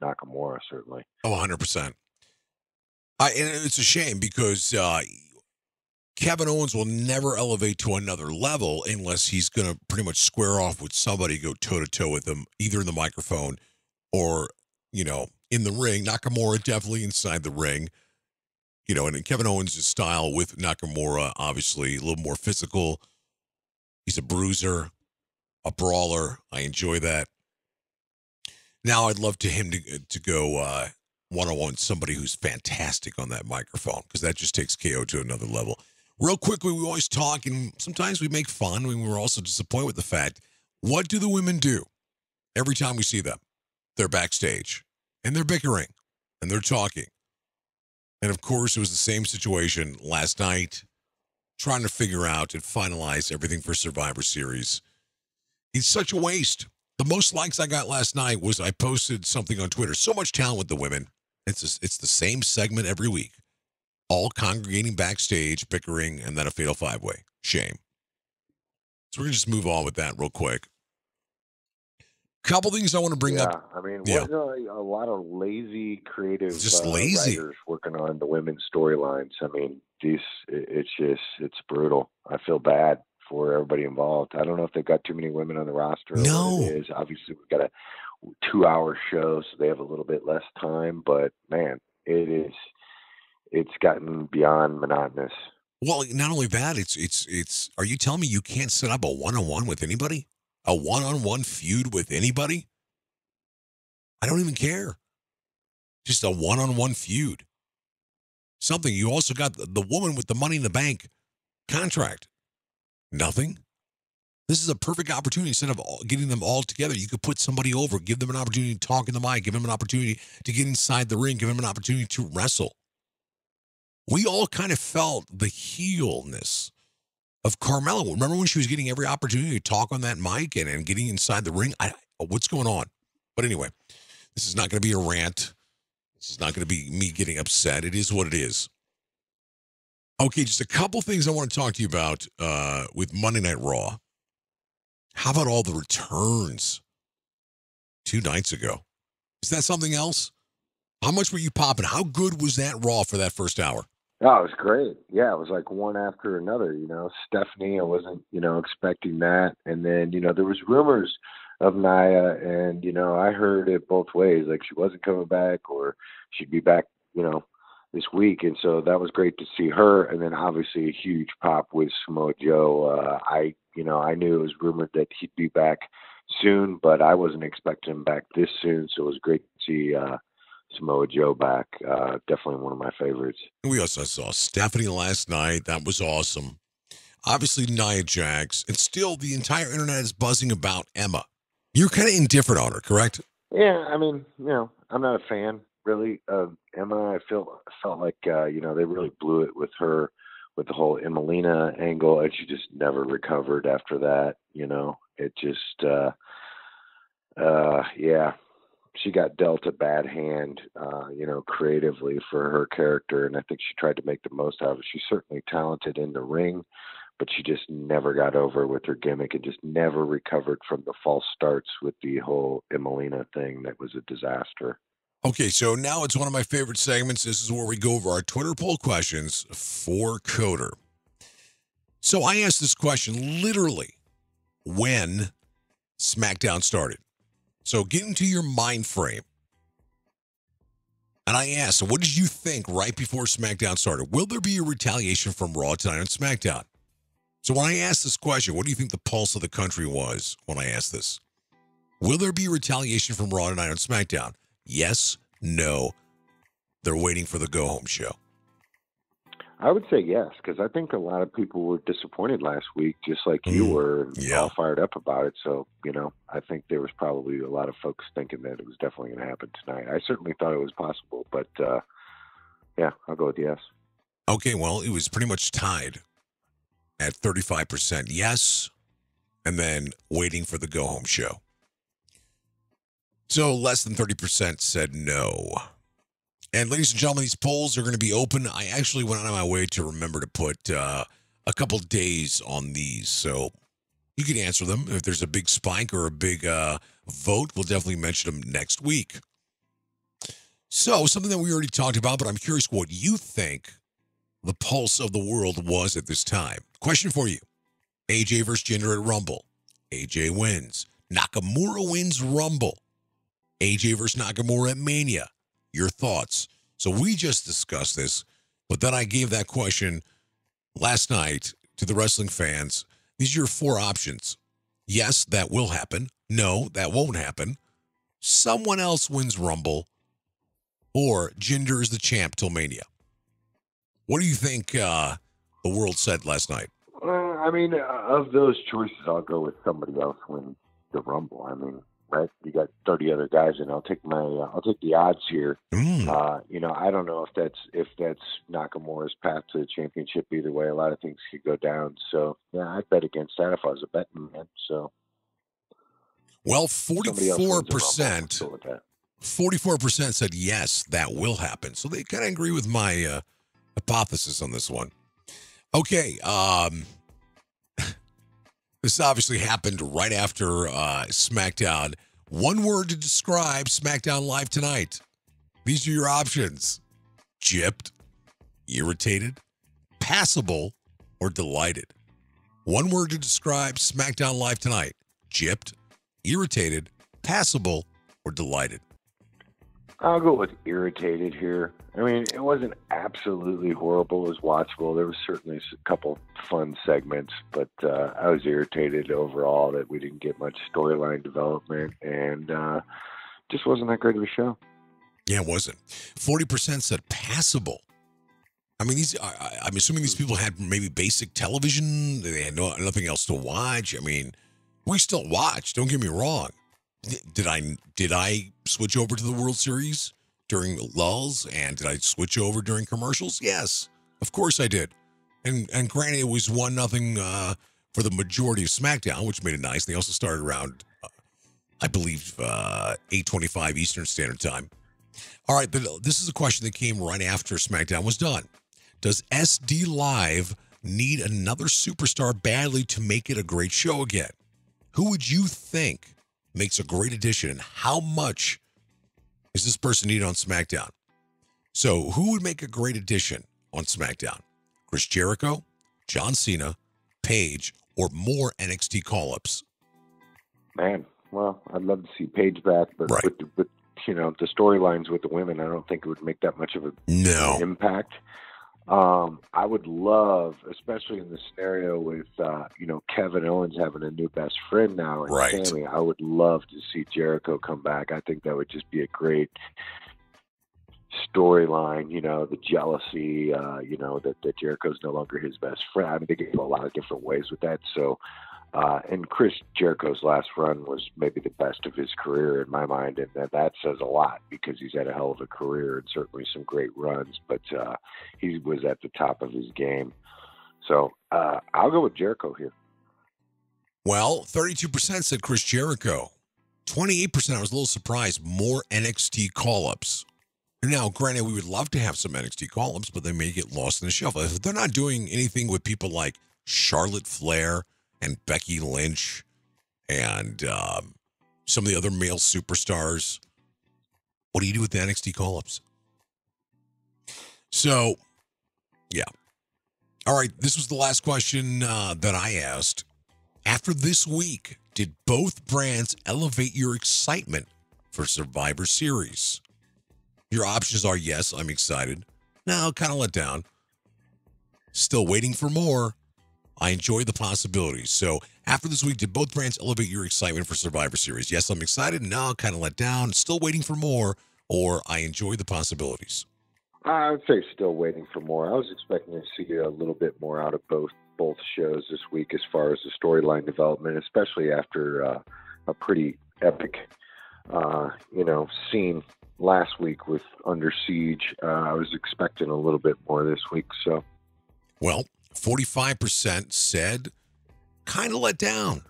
K: Nakamura, certainly.
B: Oh, 100%. And it's a shame because Kevin Owens will never elevate to another level unless he's going to pretty much square off with somebody, go toe-to-toe with him, either in the microphone or, in the ring. Nakamura definitely inside the ring. And in Kevin Owens' style with Nakamura, obviously a little more physical. He's a bruiser, a brawler. I enjoy that. Now I'd love him to go one-on-one somebody who's fantastic on that microphone, because that just takes KO to another level. Real quickly, we always talk, and sometimes we make fun. We're also disappointed with the fact, what do the women do every time we see them? They're backstage, and they're bickering, and they're talking. And, of course, it was the same situation last night, trying to figure out and finalize everything for Survivor Series. It's such a waste. The most likes I got last night was I posted something on Twitter. So much talent with the women. It's the same segment every week. All congregating backstage, bickering, and then a fatal five-way. Shame. So we're going to just move on with that real quick. Couple things I want to bring up.
K: I mean, wasn't a lot of lazy, creative
B: lazy
K: writers working on the women's storylines. I mean, it's brutal. I feel bad for everybody involved. I don't know if they've got too many women on the roster.
B: No.
K: What it is. Obviously, we've got a 2-hour show, so they have a little bit less time. But, man, it's gotten beyond monotonous.
B: Well, not only that, it's. Are you telling me you can't set up a one-on-one with anybody? A one-on-one feud with anybody? I don't even care. Just a one-on-one feud. Something. You also got the woman with the Money in the Bank contract. Nothing. This is a perfect opportunity. Instead of getting them all together, you could put somebody over, give them an opportunity to talk in the mic, give them an opportunity to get inside the ring, give them an opportunity to wrestle. We all kind of felt the heelness of Carmella. Remember when she was getting every opportunity to talk on that mic and getting inside the ring? What's going on? But anyway, this is not going to be a rant. This is not going to be me getting upset. It is what it is. Okay, just a couple things I want to talk to you about with Monday Night Raw. How about all the returns 2 nights ago? Is that something else? How much were you popping? How good was that Raw for that first hour?
K: Oh, it was great. Yeah, it was like one after another, Stephanie, I wasn't, expecting that. And then, there was rumors of Nia, and, I heard it both ways. Like she wasn't coming back or she'd be back, this week. And so that was great to see her. And then obviously a huge pop with Samoa Joe. I knew it was rumored that he'd be back soon, but I wasn't expecting him back this soon. So it was great to see Samoa Joe back. Definitely one of my favorites.
B: We also saw Stephanie last night. That was awesome. Obviously, Nia Jax. And still, the entire internet is buzzing about Emma. You're kind of indifferent on her, correct?
K: Yeah, I mean, I'm not a fan, really, of Emma. I felt like, they really blew it with her, with the whole Emelina angle, and she just never recovered after that. It just, she got dealt a bad hand, creatively for her character, and I think she tried to make the most out of it. She's certainly talented in the ring, but she just never got over with her gimmick and just never recovered from the false starts with the whole Emelina thing. That was a disaster.
B: Okay, so now it's one of my favorite segments. This is where we go over our Twitter poll questions for Coder. So I asked this question literally when SmackDown started. So get into your mind frame. And I asked, so what did you think right before SmackDown started? Will there be a retaliation from Raw tonight on SmackDown? So when I asked this question, what do you think the pulse of the country was when I asked this? Will there be retaliation from Raw tonight on SmackDown? Yes, no. They're waiting for the go-home show.
K: I would say yes, because I think a lot of people were disappointed last week, just like you were, all fired up about it. So, I think there was probably a lot of folks thinking that it was definitely going to happen tonight. I certainly thought it was possible, but I'll go with yes.
B: Okay, well, it was pretty much tied at 35% yes, and then waiting for the go-home show. So less than 30% said no. And ladies and gentlemen, these polls are going to be open. I actually went out of my way to remember to put a couple days on these. So you can answer them. If there's a big spike or a big vote, we'll definitely mention them next week. So something that we already talked about, but I'm curious what you think the pulse of the world was at this time. Question for you. AJ versus Jinder at Rumble. AJ wins. Nakamura wins Rumble. AJ versus Nakamura at Mania. Your thoughts. So we just discussed this, but then I gave that question last night to the wrestling fans. These are your four options. Yes, that will happen. No, that won't happen. Someone else wins Rumble, or Jinder is the champ till Mania. What do you think the world said last night?
K: Of those choices, I'll go with somebody else wins the Rumble. Right? You got 30 other guys, and I'll take the odds here. I don't know if that's Nakamura's path to the championship either way. A lot of things could go down. So yeah, I'd bet against that if I was a betting man. So
B: well, 44% said yes, that will happen. So they kind of agree with my hypothesis on this one. Okay, this obviously happened right after SmackDown. One word to describe SmackDown Live tonight. These are your options. Gypped, irritated, passable, or delighted. One word to describe SmackDown Live tonight. Gypped, irritated, passable, or delighted.
K: I'll go with irritated here. It wasn't absolutely horrible. It was watchable. There was certainly a couple fun segments, but I was irritated overall that we didn't get much storyline development, and just wasn't that great of a show.
B: Yeah, it wasn't. 40% said passable. I'm assuming these people had maybe basic television. They had nothing else to watch. We still watch. Don't get me wrong. Did I switch over to the World Series during lulls, and did I switch over during commercials? Yes, of course I did. And granted, it was 1-0 for the majority of SmackDown, which made it nice. They also started around, I believe, 8:25 Eastern Standard Time. All right, but this is a question that came right after SmackDown was done. Does SDLive need another superstar badly to make it a great show again? Who would you think makes a great addition, and how much is this person needed on SmackDown? So who would make a great addition on SmackDown? Chris Jericho, John Cena, Paige, or more NXT call-ups?
K: Man, well, I'd love to see Paige back, but
B: right.
K: with the storylines with the women, I don't think it would make that much of an impact. I would love, especially in the scenario with, Kevin Owens having a new best friend now and
B: right.
K: Sammy, I would love to see Jericho come back. I think that would just be a great storyline, the jealousy, that Jericho's no longer his best friend. They get a lot of different ways with that. So, and Chris Jericho's last run was maybe the best of his career in my mind, and that says a lot because he's had a hell of a career and certainly some great runs, but he was at the top of his game. So I'll go with Jericho here.
B: Well, 32% said Chris Jericho. 28%, I was a little surprised, more NXT call-ups. Now, granted, we would love to have some NXT call-ups, but they may get lost in the shuffle. If they're not doing anything with people like Charlotte Flair and Becky Lynch and some of the other male superstars, what do you do with the NXT call-ups? So, yeah. All right, this was the last question that I asked. After this week, did both brands elevate your excitement for Survivor Series? Your options are yes, I'm excited. No, kind of let down. Still waiting for more. I enjoy the possibilities. So after this week, did both brands elevate your excitement for Survivor Series? Yes, I'm excited. No, kind of let down. Still waiting for more. Or I enjoy the possibilities.
K: I would say still waiting for more. I was expecting to see a little bit more out of both shows this week as far as the storyline development, especially after a pretty epic, scene last week with Under Siege. I was expecting a little bit more this week. So,
B: well, 45% said kind of let down.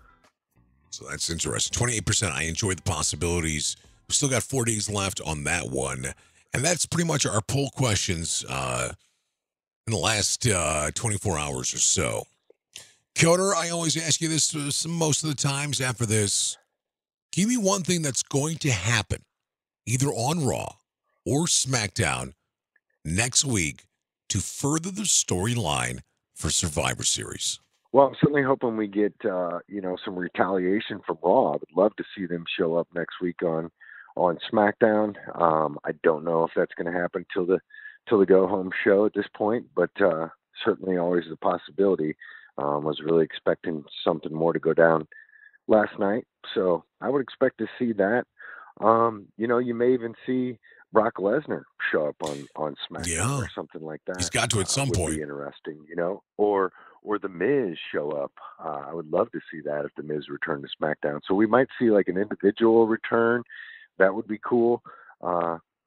B: So that's interesting. 28%, I enjoy the possibilities. We still got 4 days left on that one. And that's pretty much our poll questions in the last 24 hours or so. Coder, I always ask you this most of the times after this. Give me one thing that's going to happen, either on Raw or SmackDown next week, to further the storyline for Survivor Series.
K: Well, I'm certainly hoping we get, some retaliation from Raw. I would love to see them show up next week on SmackDown. I don't know if that's going to happen till the go home show at this point, but certainly always a possibility. Was really expecting something more to go down last night, so I would expect to see that. You may even see Brock Lesnar show up on SmackDown or something like that.
B: He's got to at some point.
K: Be interesting, or the Miz show up. I would love to see that if the Miz returned to SmackDown. So we might see like an individual return. That would be cool.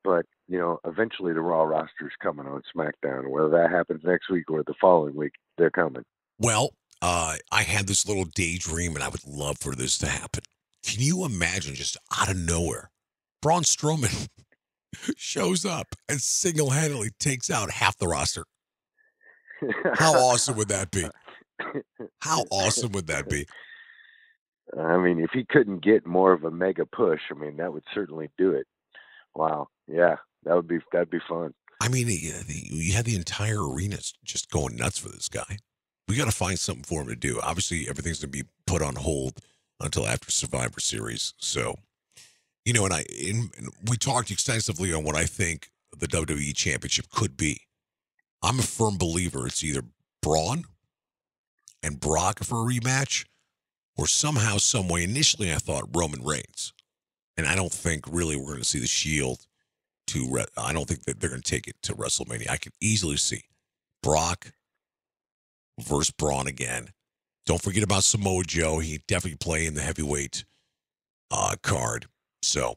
K: But, eventually the Raw roster is coming on SmackDown. Whether that happens next week or the following week, they're coming.
B: Well, I had this little daydream, and I would love for this to happen. Can you imagine just out of nowhere, Braun Strowman shows up and single-handedly takes out half the roster? How awesome would that be? How awesome would that be?
K: I mean, if he couldn't get more of a mega push, that would certainly do it. Wow. Yeah, that'd be fun.
B: I mean, you had the entire arena just going nuts for this guy. We got to find something for him to do. Obviously, everything's going to be put on hold until after Survivor Series. So, and we talked extensively on what I think the WWE Championship could be. I'm a firm believer it's either Braun and Brock for a rematch, or somehow, some way, initially I thought Roman Reigns. And I don't think really we're going to see the Shield I don't think that they're going to take it to WrestleMania. I could easily see Brock versus Braun again. Don't forget about Samoa Joe. He definitely play in the heavyweight card. So,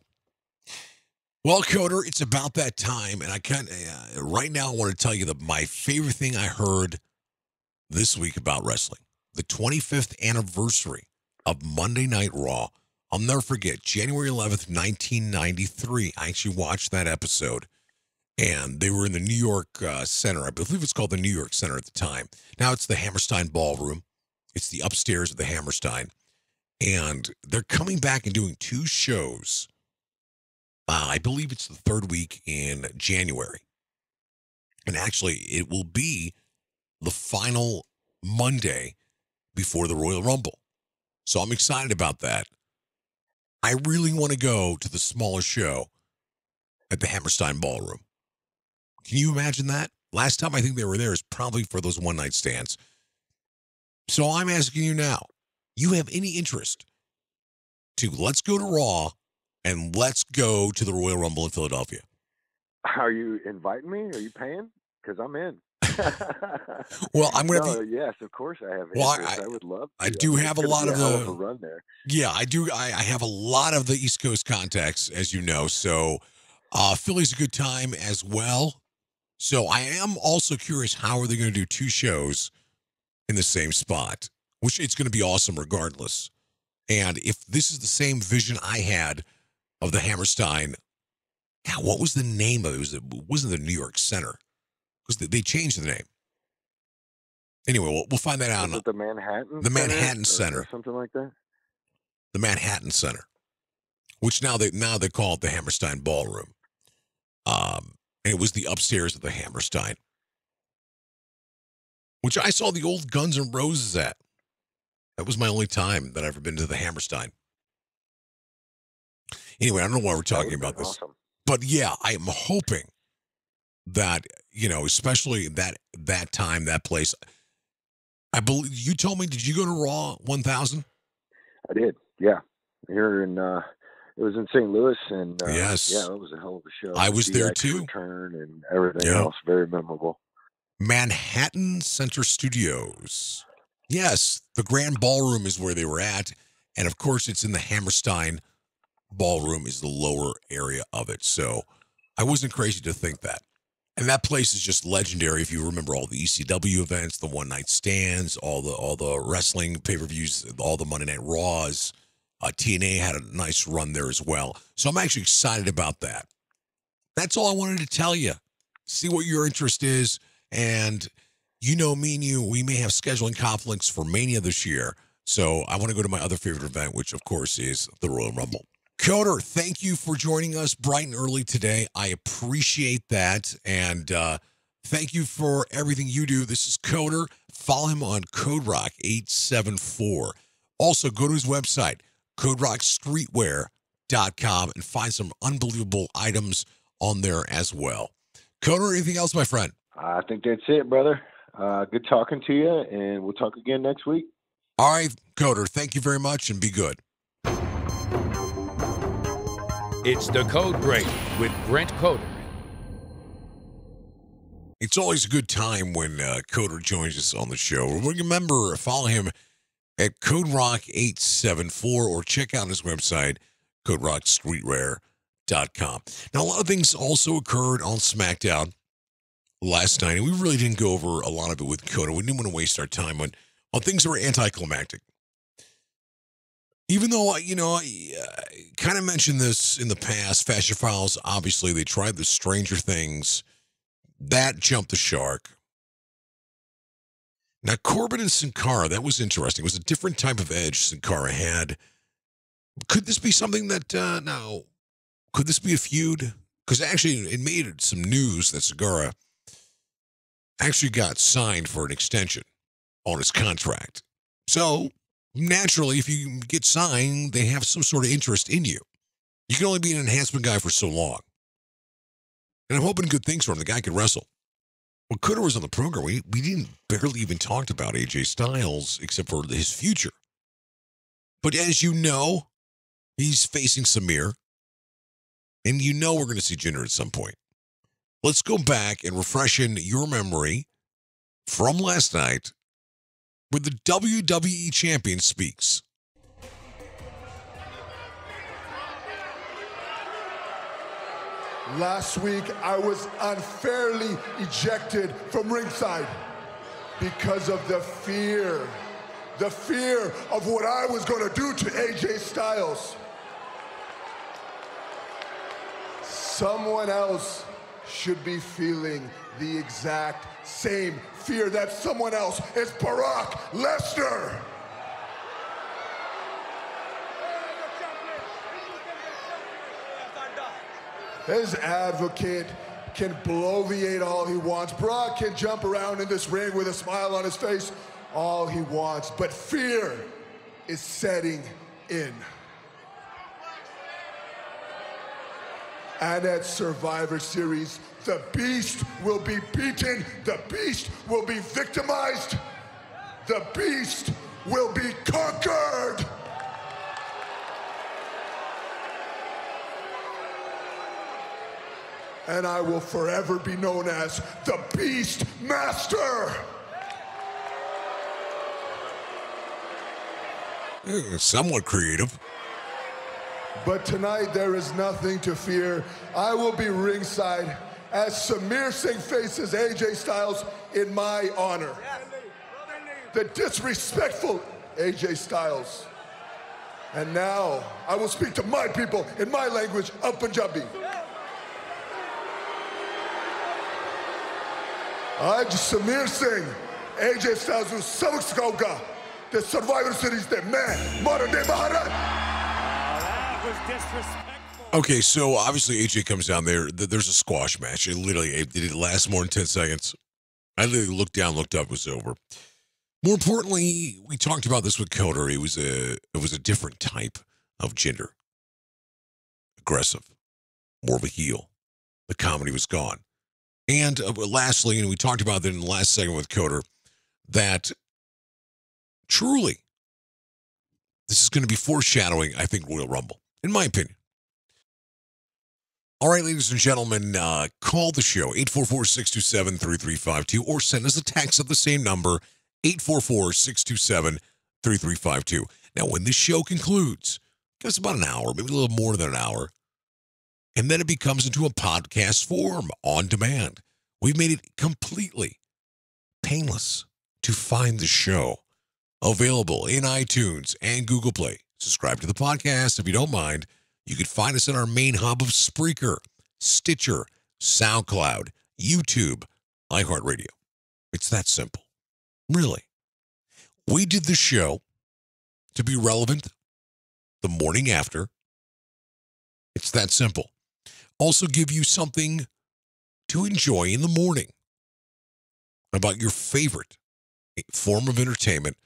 B: well, Coder, it's about that time. And I right now I want to tell you that my favorite thing I heard this week about wrestling, the 25th anniversary of Monday Night Raw. I'll never forget, January 11th, 1993. I actually watched that episode, and they were in the New York Center. I believe it's called the New York Center at the time. Now it's the Hammerstein Ballroom. It's the upstairs of the Hammerstein, and they're coming back and doing two shows. I believe it's the third week in January, and actually it will be the final Monday before the Royal Rumble. So I'm excited about that. I really want to go to the smaller show at the Hammerstein Ballroom. Can you imagine that? Last time I think they were there is probably for those one-night stands. So I'm asking you now, you have any interest to let's go to Raw and let's go to the Royal Rumble in Philadelphia?
K: Are you inviting me? Are you paying? Because I'm in.
B: Well, I'm going to be.
K: Yes, of course I have.
B: Well,
K: I would love to.
B: I do have a lot of
K: the run there.
B: Yeah, I do. I have a lot of the East Coast contacts, as you know. So Philly's a good time as well. So I am also curious, how are they going to do two shows in the same spot? Which it's going to be awesome regardless. And if this is the same vision I had of the Hammerstein, God, what was the name of it? It wasn't the New York Center, because they changed the name. Anyway, we'll find that out.
K: Was it the Manhattan?
B: The Manhattan Center,
K: or something like that.
B: The Manhattan Center, which now they call it the Hammerstein Ballroom. And it was the upstairs of the Hammerstein, which I saw the old Guns N' Roses at. That was my only time that I've ever been to the Hammerstein. Anyway, I don't know why we're talking about this.
K: Awesome.
B: But yeah, I am hoping that, especially that time, that place. I believe you told me, did you go to Raw 1000?
K: I did, yeah. Here in, it was in St. Louis, and
B: yes.
K: Yeah, it was a hell of a show.
B: I was there
K: DX
B: too.
K: Return and everything else, very memorable.
B: Manhattan Center Studios. Yes, the Grand Ballroom is where they were at, and of course it's in the Hammerstein Ballroom is the lower area of it. So I wasn't crazy to think that. And that place is just legendary. If you remember all the ECW events, the one night stands, all the wrestling pay-per-views, all the Monday Night Raws, TNA had a nice run there as well. So I'm actually excited about that. That's all I wanted to tell you. See what your interest is. And me and you, we may have scheduling conflicts for Mania this year. So I want to go to my other favorite event, which of course is the Royal Rumble. Coder, thank you for joining us bright and early today. I appreciate that. And thank you for everything you do. This is Coder. Follow him on CodeRock874. Also, go to his website, CodeRockStreetwear.com, and find some unbelievable items on there as well. Coder, anything else, my friend?
K: I think that's it, brother. Good talking to you, and we'll talk again next week.
B: All right, Coder, thank you very much, and be good.
A: It's the Code Break with Brent Coder.
B: It's always a good time when Coder joins us on the show. Remember, follow him at CodeRock874 or check out his website, CodeRockStreetwear.com. Now, a lot of things also occurred on SmackDown last night, and we really didn't go over a lot of it with Coder. We didn't want to waste our time on things that were anticlimactic. Even though, I kind of mentioned this in the past, Fashion Files, obviously, they tried the Stranger Things. That jumped the shark. Now, Corbin and Sin Cara, that was interesting. It was a different type of edge Sin Cara had. Could this be something that, could this be a feud? Because actually, it made some news that Sin Cara actually got signed for an extension on his contract. So, naturally, if you get signed, they have some sort of interest in you. You can only be an enhancement guy for so long. And I'm hoping good things for him. The guy could wrestle. When Coder was on the program, we didn't barely even talk about AJ Styles except for his future. But as you know, he's facing Samir. And you know we're going to see Jinder at some point. Let's go back and refresh in your memory from last night where the WWE Champion speaks.
L: Last week, I was unfairly ejected from ringside because of the fear of what I was going to do to AJ Styles. Someone else should be feeling the exact same fear. That someone else is Brock Lesnar. His advocate can bloviate all he wants. Brock can jump around in this ring with a smile on his face all he wants, but fear is setting in. And at Survivor Series, the Beast will be beaten, the Beast will be victimized, the Beast will be conquered. And I will forever be known as the Beast Master.
B: Somewhat creative.
L: But tonight there is nothing to fear. I will be ringside as Samir Singh faces AJ Styles in my honor. The disrespectful AJ Styles And now, I will speak to my people in my language of Punjabi. आज Sameer Singh AJ Styles ਨੂੰ ਸਬਕ ਸਿਖਾਊਗਾ ਤੇ survivor series ਤੇ ਮੈਂ ਮਾਰਡੇ ਮਹਾਰਾਜ.
B: Okay, so obviously AJ comes down there. There's a squash match. It didn't last more than 10 seconds. I literally looked down, looked up, it was over. More importantly, we talked about this with Coder. It was a different type of Jinder. Aggressive, more of a heel. The comedy was gone. And lastly, and we talked about that in the last segment with Coder, that truly this is going to be foreshadowing, I think, Royal Rumble, in my opinion. All right, ladies and gentlemen, call the show, 844-627-3352, or send us a text at the same number, 844-627-3352. Now, when this show concludes, give us about an hour, maybe a little more than an hour, and then it becomes into a podcast form on demand. We've made it completely painless to find the show, available in iTunes and Google Play. Subscribe to the podcast if you don't mind. You can find us at our main hub of Spreaker, Stitcher, SoundCloud, YouTube, iHeartRadio. It's that simple. Really. We did the show to be relevant the morning after. It's that simple. Also give you something to enjoy in the morning about your favorite form of entertainment,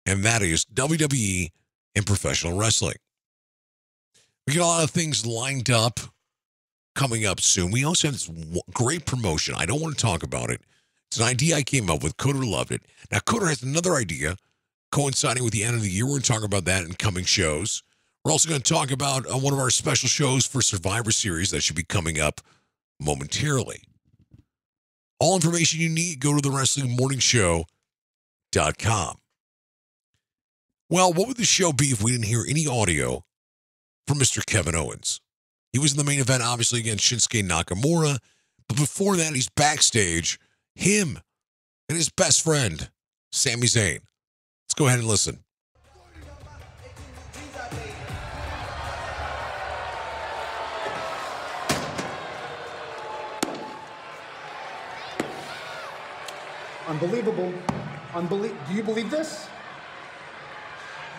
B: and that is WWE and professional wrestling. We got a lot of things lined up coming up soon. We also have this great promotion. I don't want to talk about it. It's an idea I came up with. Coder loved it. Now, Coder has another idea coinciding with the end of the year. We're going to talk about that in coming shows. We're also going to talk about one of our special shows for Survivor Series that should be coming up momentarily. All information you need, go to thewrestlingmorningshow.com. Well, what would the show be if we didn't hear any audio from Mr. Kevin Owens? He was in the main event, obviously, against Shinsuke Nakamura. But before that, he's backstage. Him and his best friend, Sami Zayn. Let's go ahead and listen.
M: Unbelievable. Do you believe this?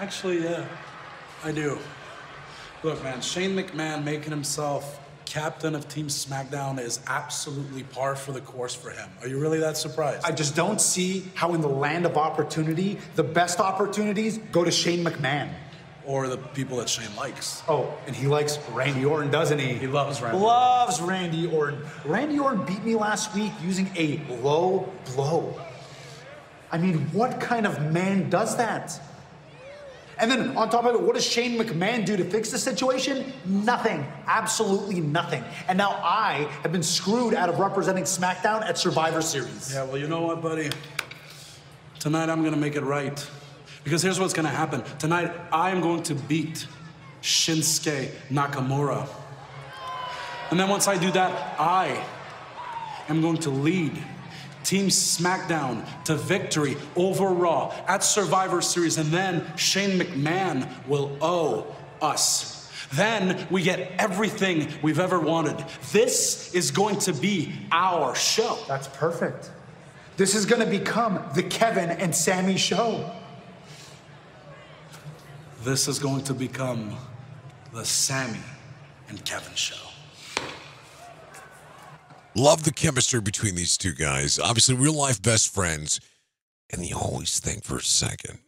E: Actually, yeah, I do. Look, man, Shane McMahon making himself captain of Team SmackDown is absolutely par for the course for him. Are you really that surprised?
M: I just don't see how in the land of opportunity, the best opportunities go to Shane McMahon.
E: Or the people that Shane likes.
M: Oh, and he likes Randy Orton, doesn't he?
E: He loves Randy.
M: Loves Randy Orton. Randy Orton beat me last week using a low blow. I mean, what kind of man does that? And then on top of it, what does Shane McMahon do to fix the situation? Nothing. Absolutely nothing. And now I have been screwed out of representing SmackDown at Survivor Series.
E: Yeah, well, you know what, buddy? Tonight I'm going to make it right. Because here's what's going to happen. Tonight I am going to beat Shinsuke Nakamura. And then once I do that, I am going to lead Team SmackDown to victory over Raw at Survivor Series, and then Shane McMahon will owe us. Then we get everything we've ever wanted. This is going to be our show.
M: That's perfect. This is going to become the Kevin and Sami show.
E: This is going to become the Sami and Kevin show.
B: Love the chemistry between these two guys. Obviously, real-life best friends. And you always think for a second,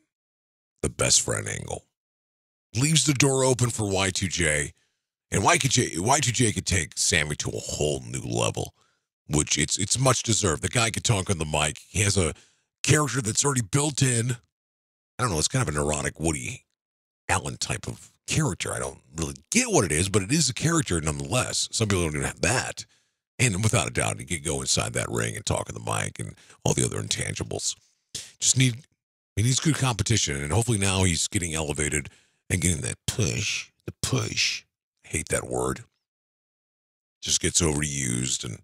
B: the best friend angle. Leaves the door open for Y2J. And Y2J could take Sami to a whole new level, which it's much deserved. The guy could talk on the mic. He has a character that's already built in. I don't know, it's kind of a neurotic Woody Allen type of character. I don't really get what it is, but it is a character nonetheless. Some people don't even have that. And without a doubt, he could go inside that ring and talk on the mic and all the other intangibles. He needs good competition, and hopefully now he's getting elevated and getting that push. The push. I hate that word. Just gets overused, and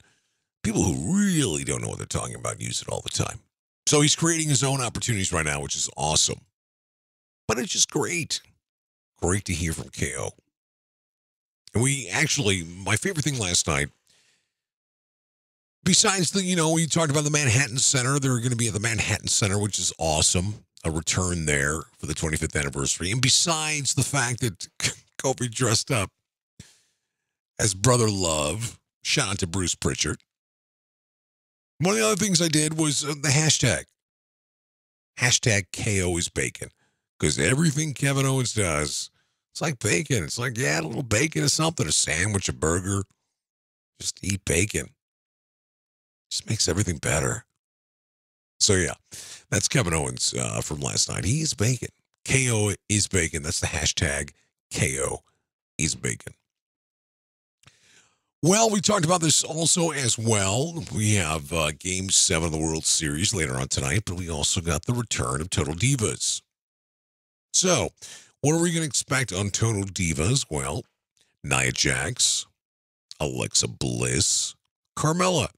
B: people who really don't know what they're talking about use it all the time. So he's creating his own opportunities right now, which is awesome. But it's just great. Great to hear from KO. And my favorite thing last night, besides we talked about the Manhattan Center. They're going to be at the Manhattan Center, which is awesome. A return there for the 25th anniversary. And besides the fact that Kobe dressed up as Brother Love, shout out to Bruce Pritchard. One of the other things I did was the hashtag. Hashtag KO is bacon. Because everything Kevin Owens does, it's like bacon. It's like, a little bacon or something, a sandwich, a burger. Just eat bacon. Just makes everything better. So, yeah, that's Kevin Owens from last night. He is bacon. KO is bacon. That's the hashtag. KO is bacon. Well, we talked about this also as well. We have Game 7 of the World Series later on tonight, but we also got the return of Total Divas. So, what are we going to expect on Total Divas? Well, Nia Jax, Alexa Bliss, Carmella.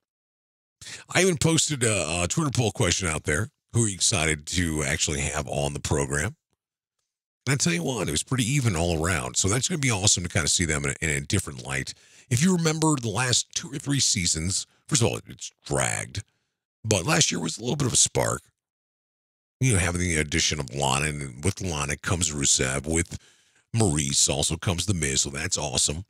B: I even posted a Twitter poll question out there. Who are you excited to actually have on the program? And I tell you what, it was pretty even all around. So that's going to be awesome to kind of see them in a different light. If you remember the last 2 or 3 seasons, first of all, it's dragged. But last year was a little bit of a spark. Having the addition of Lana, and with Lana comes Rusev, with Maurice also comes The Miz, so that's awesome.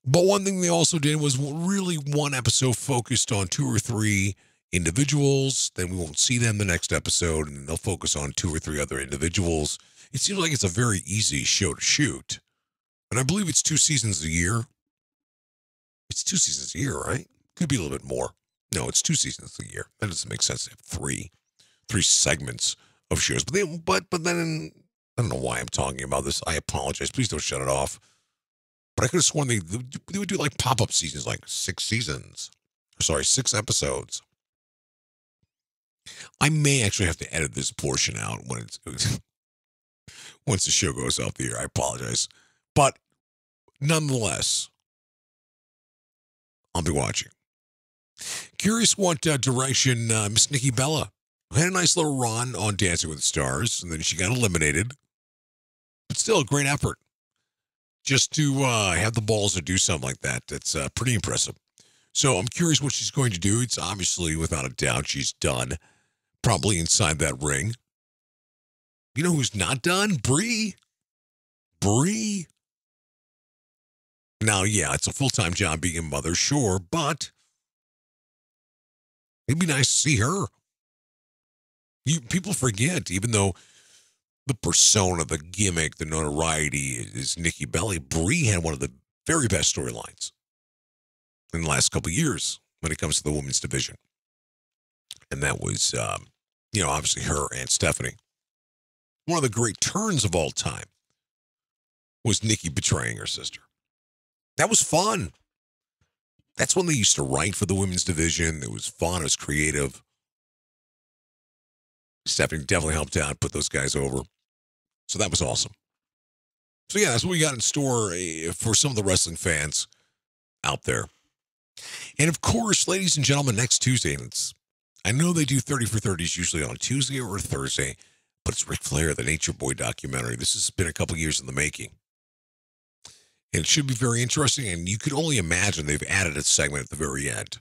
B: But one thing they also did was really one episode focused on 2 or 3 individuals. Then we won't see them the next episode, and they'll focus on 2 or 3 other individuals. It seems like it's a very easy show to shoot. And I believe it's 2 seasons a year. It's 2 seasons a year, right? Could be a little bit more. No, it's 2 seasons a year. That doesn't make sense to have 3 segments of shows. But then I don't know why I'm talking about this. I apologize. Please don't shut it off. But I could have sworn they would do like pop-up seasons, like 6 seasons. 6 episodes. I may actually have to edit this portion out once the show goes off the air. I apologize. But nonetheless, I'll be watching. Curious what direction Miss Nikki Bella had a nice little run on Dancing with the Stars, and then she got eliminated. But still, a great effort. Just to have the balls to do something like that, that's pretty impressive. So I'm curious what she's going to do. It's obviously, without a doubt, she's done. Probably inside that ring. You know who's not done? Brie. Now, yeah, it's a full-time job being a mother, sure, but it'd be nice to see her. People forget, even though the persona, the gimmick, the notoriety is Nikki Bella, Brie had one of the very best storylines in the last couple of years when it comes to the women's division. And that was, obviously her and Stephanie. One of the great turns of all time was Nikki betraying her sister. That was fun. That's when they used to write for the women's division. It was fun. It was creative. Stephanie definitely helped out, put those guys over. So that was awesome. So yeah, that's what we got in store for some of the wrestling fans out there. And of course, ladies and gentlemen, next Tuesday, I know they do 30 for 30s usually on a Tuesday or a Thursday, but it's Ric Flair, the Nature Boy documentary. This has been a couple years in the making. And it should be very interesting, and you could only imagine they've added a segment at the very end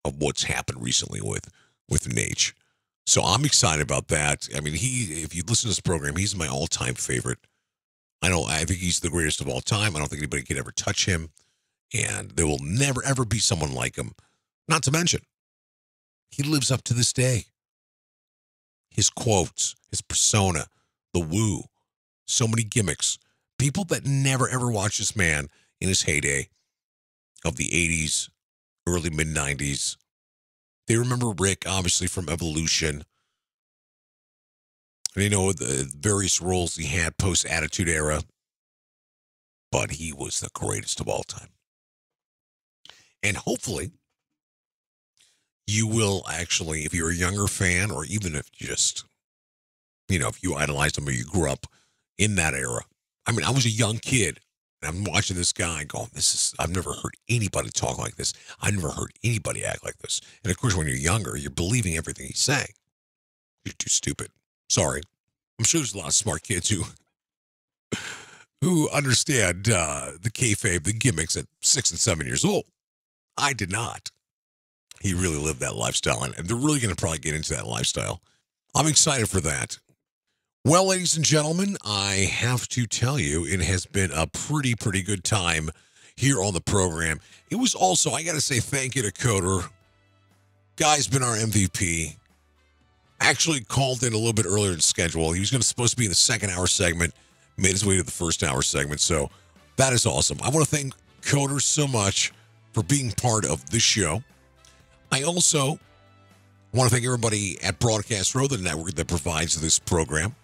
B: of what's happened recently with Nate. So I'm excited about that. I mean, if you listen to this program, he's my all-time favorite. I think he's the greatest of all time. I don't think anybody can ever touch him, and there will never, ever be someone like him. Not to mention, he lives up to this day. His quotes, his persona, the woo, so many gimmicks. People that never, ever watched this man in his heyday of the 80s, early, mid-90s. They remember Rick, obviously, from Evolution. And they know the various roles he had post-Attitude Era. But he was the greatest of all time. And hopefully, you will actually, if you're a younger fan, or even if you just, if you idolized him or you grew up in that era. I mean, I was a young kid, and I'm watching this guy going, I've never heard anybody talk like this. I've never heard anybody act like this. And of course, when you're younger, you're believing everything he's saying. You're too stupid. Sorry. I'm sure there's a lot of smart kids who who understand the kayfabe, the gimmicks at 6 and 7 years old. I did not. He really lived that lifestyle, and they're really going to probably get into that lifestyle. I'm excited for that. Well, ladies and gentlemen, I have to tell you, it has been a pretty good time here on the program. It was also, I got to say thank you to Coder. Guy's been our MVP. Actually called in a little bit earlier than schedule. He was supposed to be in the second hour segment, made his way to the first hour segment. So that is awesome. I want to thank Coder so much for being part of this show. I also want to thank everybody at Broadcast Road, the network that provides this program.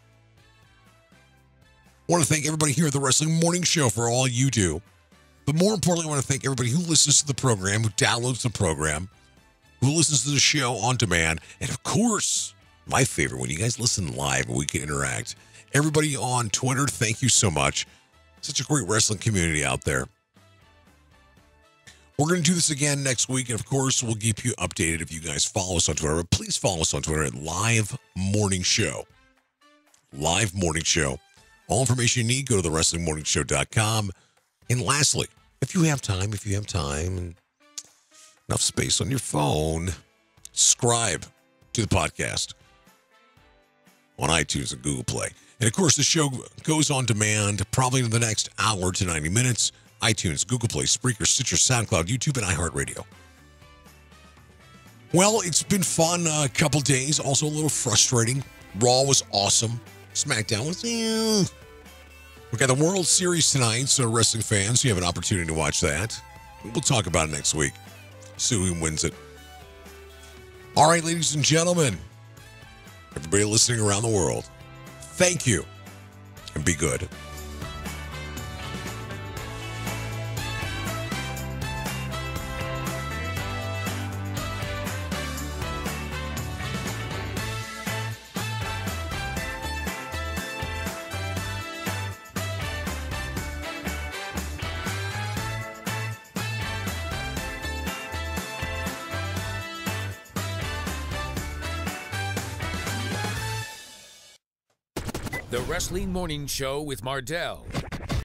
B: I want to thank everybody here at the Wrestling Morning Show for all you do. But more importantly, I want to thank everybody who listens to the program, who downloads the program, who listens to the show on demand, and of course, my favorite, when you guys listen live and we can interact. Everybody on Twitter, thank you so much. Such a great wrestling community out there. We're going to do this again next week, and of course, we'll keep you updated if you guys follow us on Twitter. Please follow us on Twitter at Live Morning Show. Live Morning Show. All information you need, go to thewrestlingmorningshow.com. And lastly, if you have time and enough space on your phone, subscribe to the podcast on iTunes and Google Play. And of course, the show goes on demand probably in the next hour to 90 minutes. iTunes, Google Play, Spreaker, Stitcher, SoundCloud, YouTube, and iHeartRadio. Well, it's been fun a couple days. Also a little frustrating. Raw was awesome. SmackDown was, We got the World Series tonight, so wrestling fans, you have an opportunity to watch that. We'll talk about it next week. See who wins it. All right, ladies and gentlemen, everybody listening around the world, thank you, and be good.
A: The Wrestling Morning Show with Mardel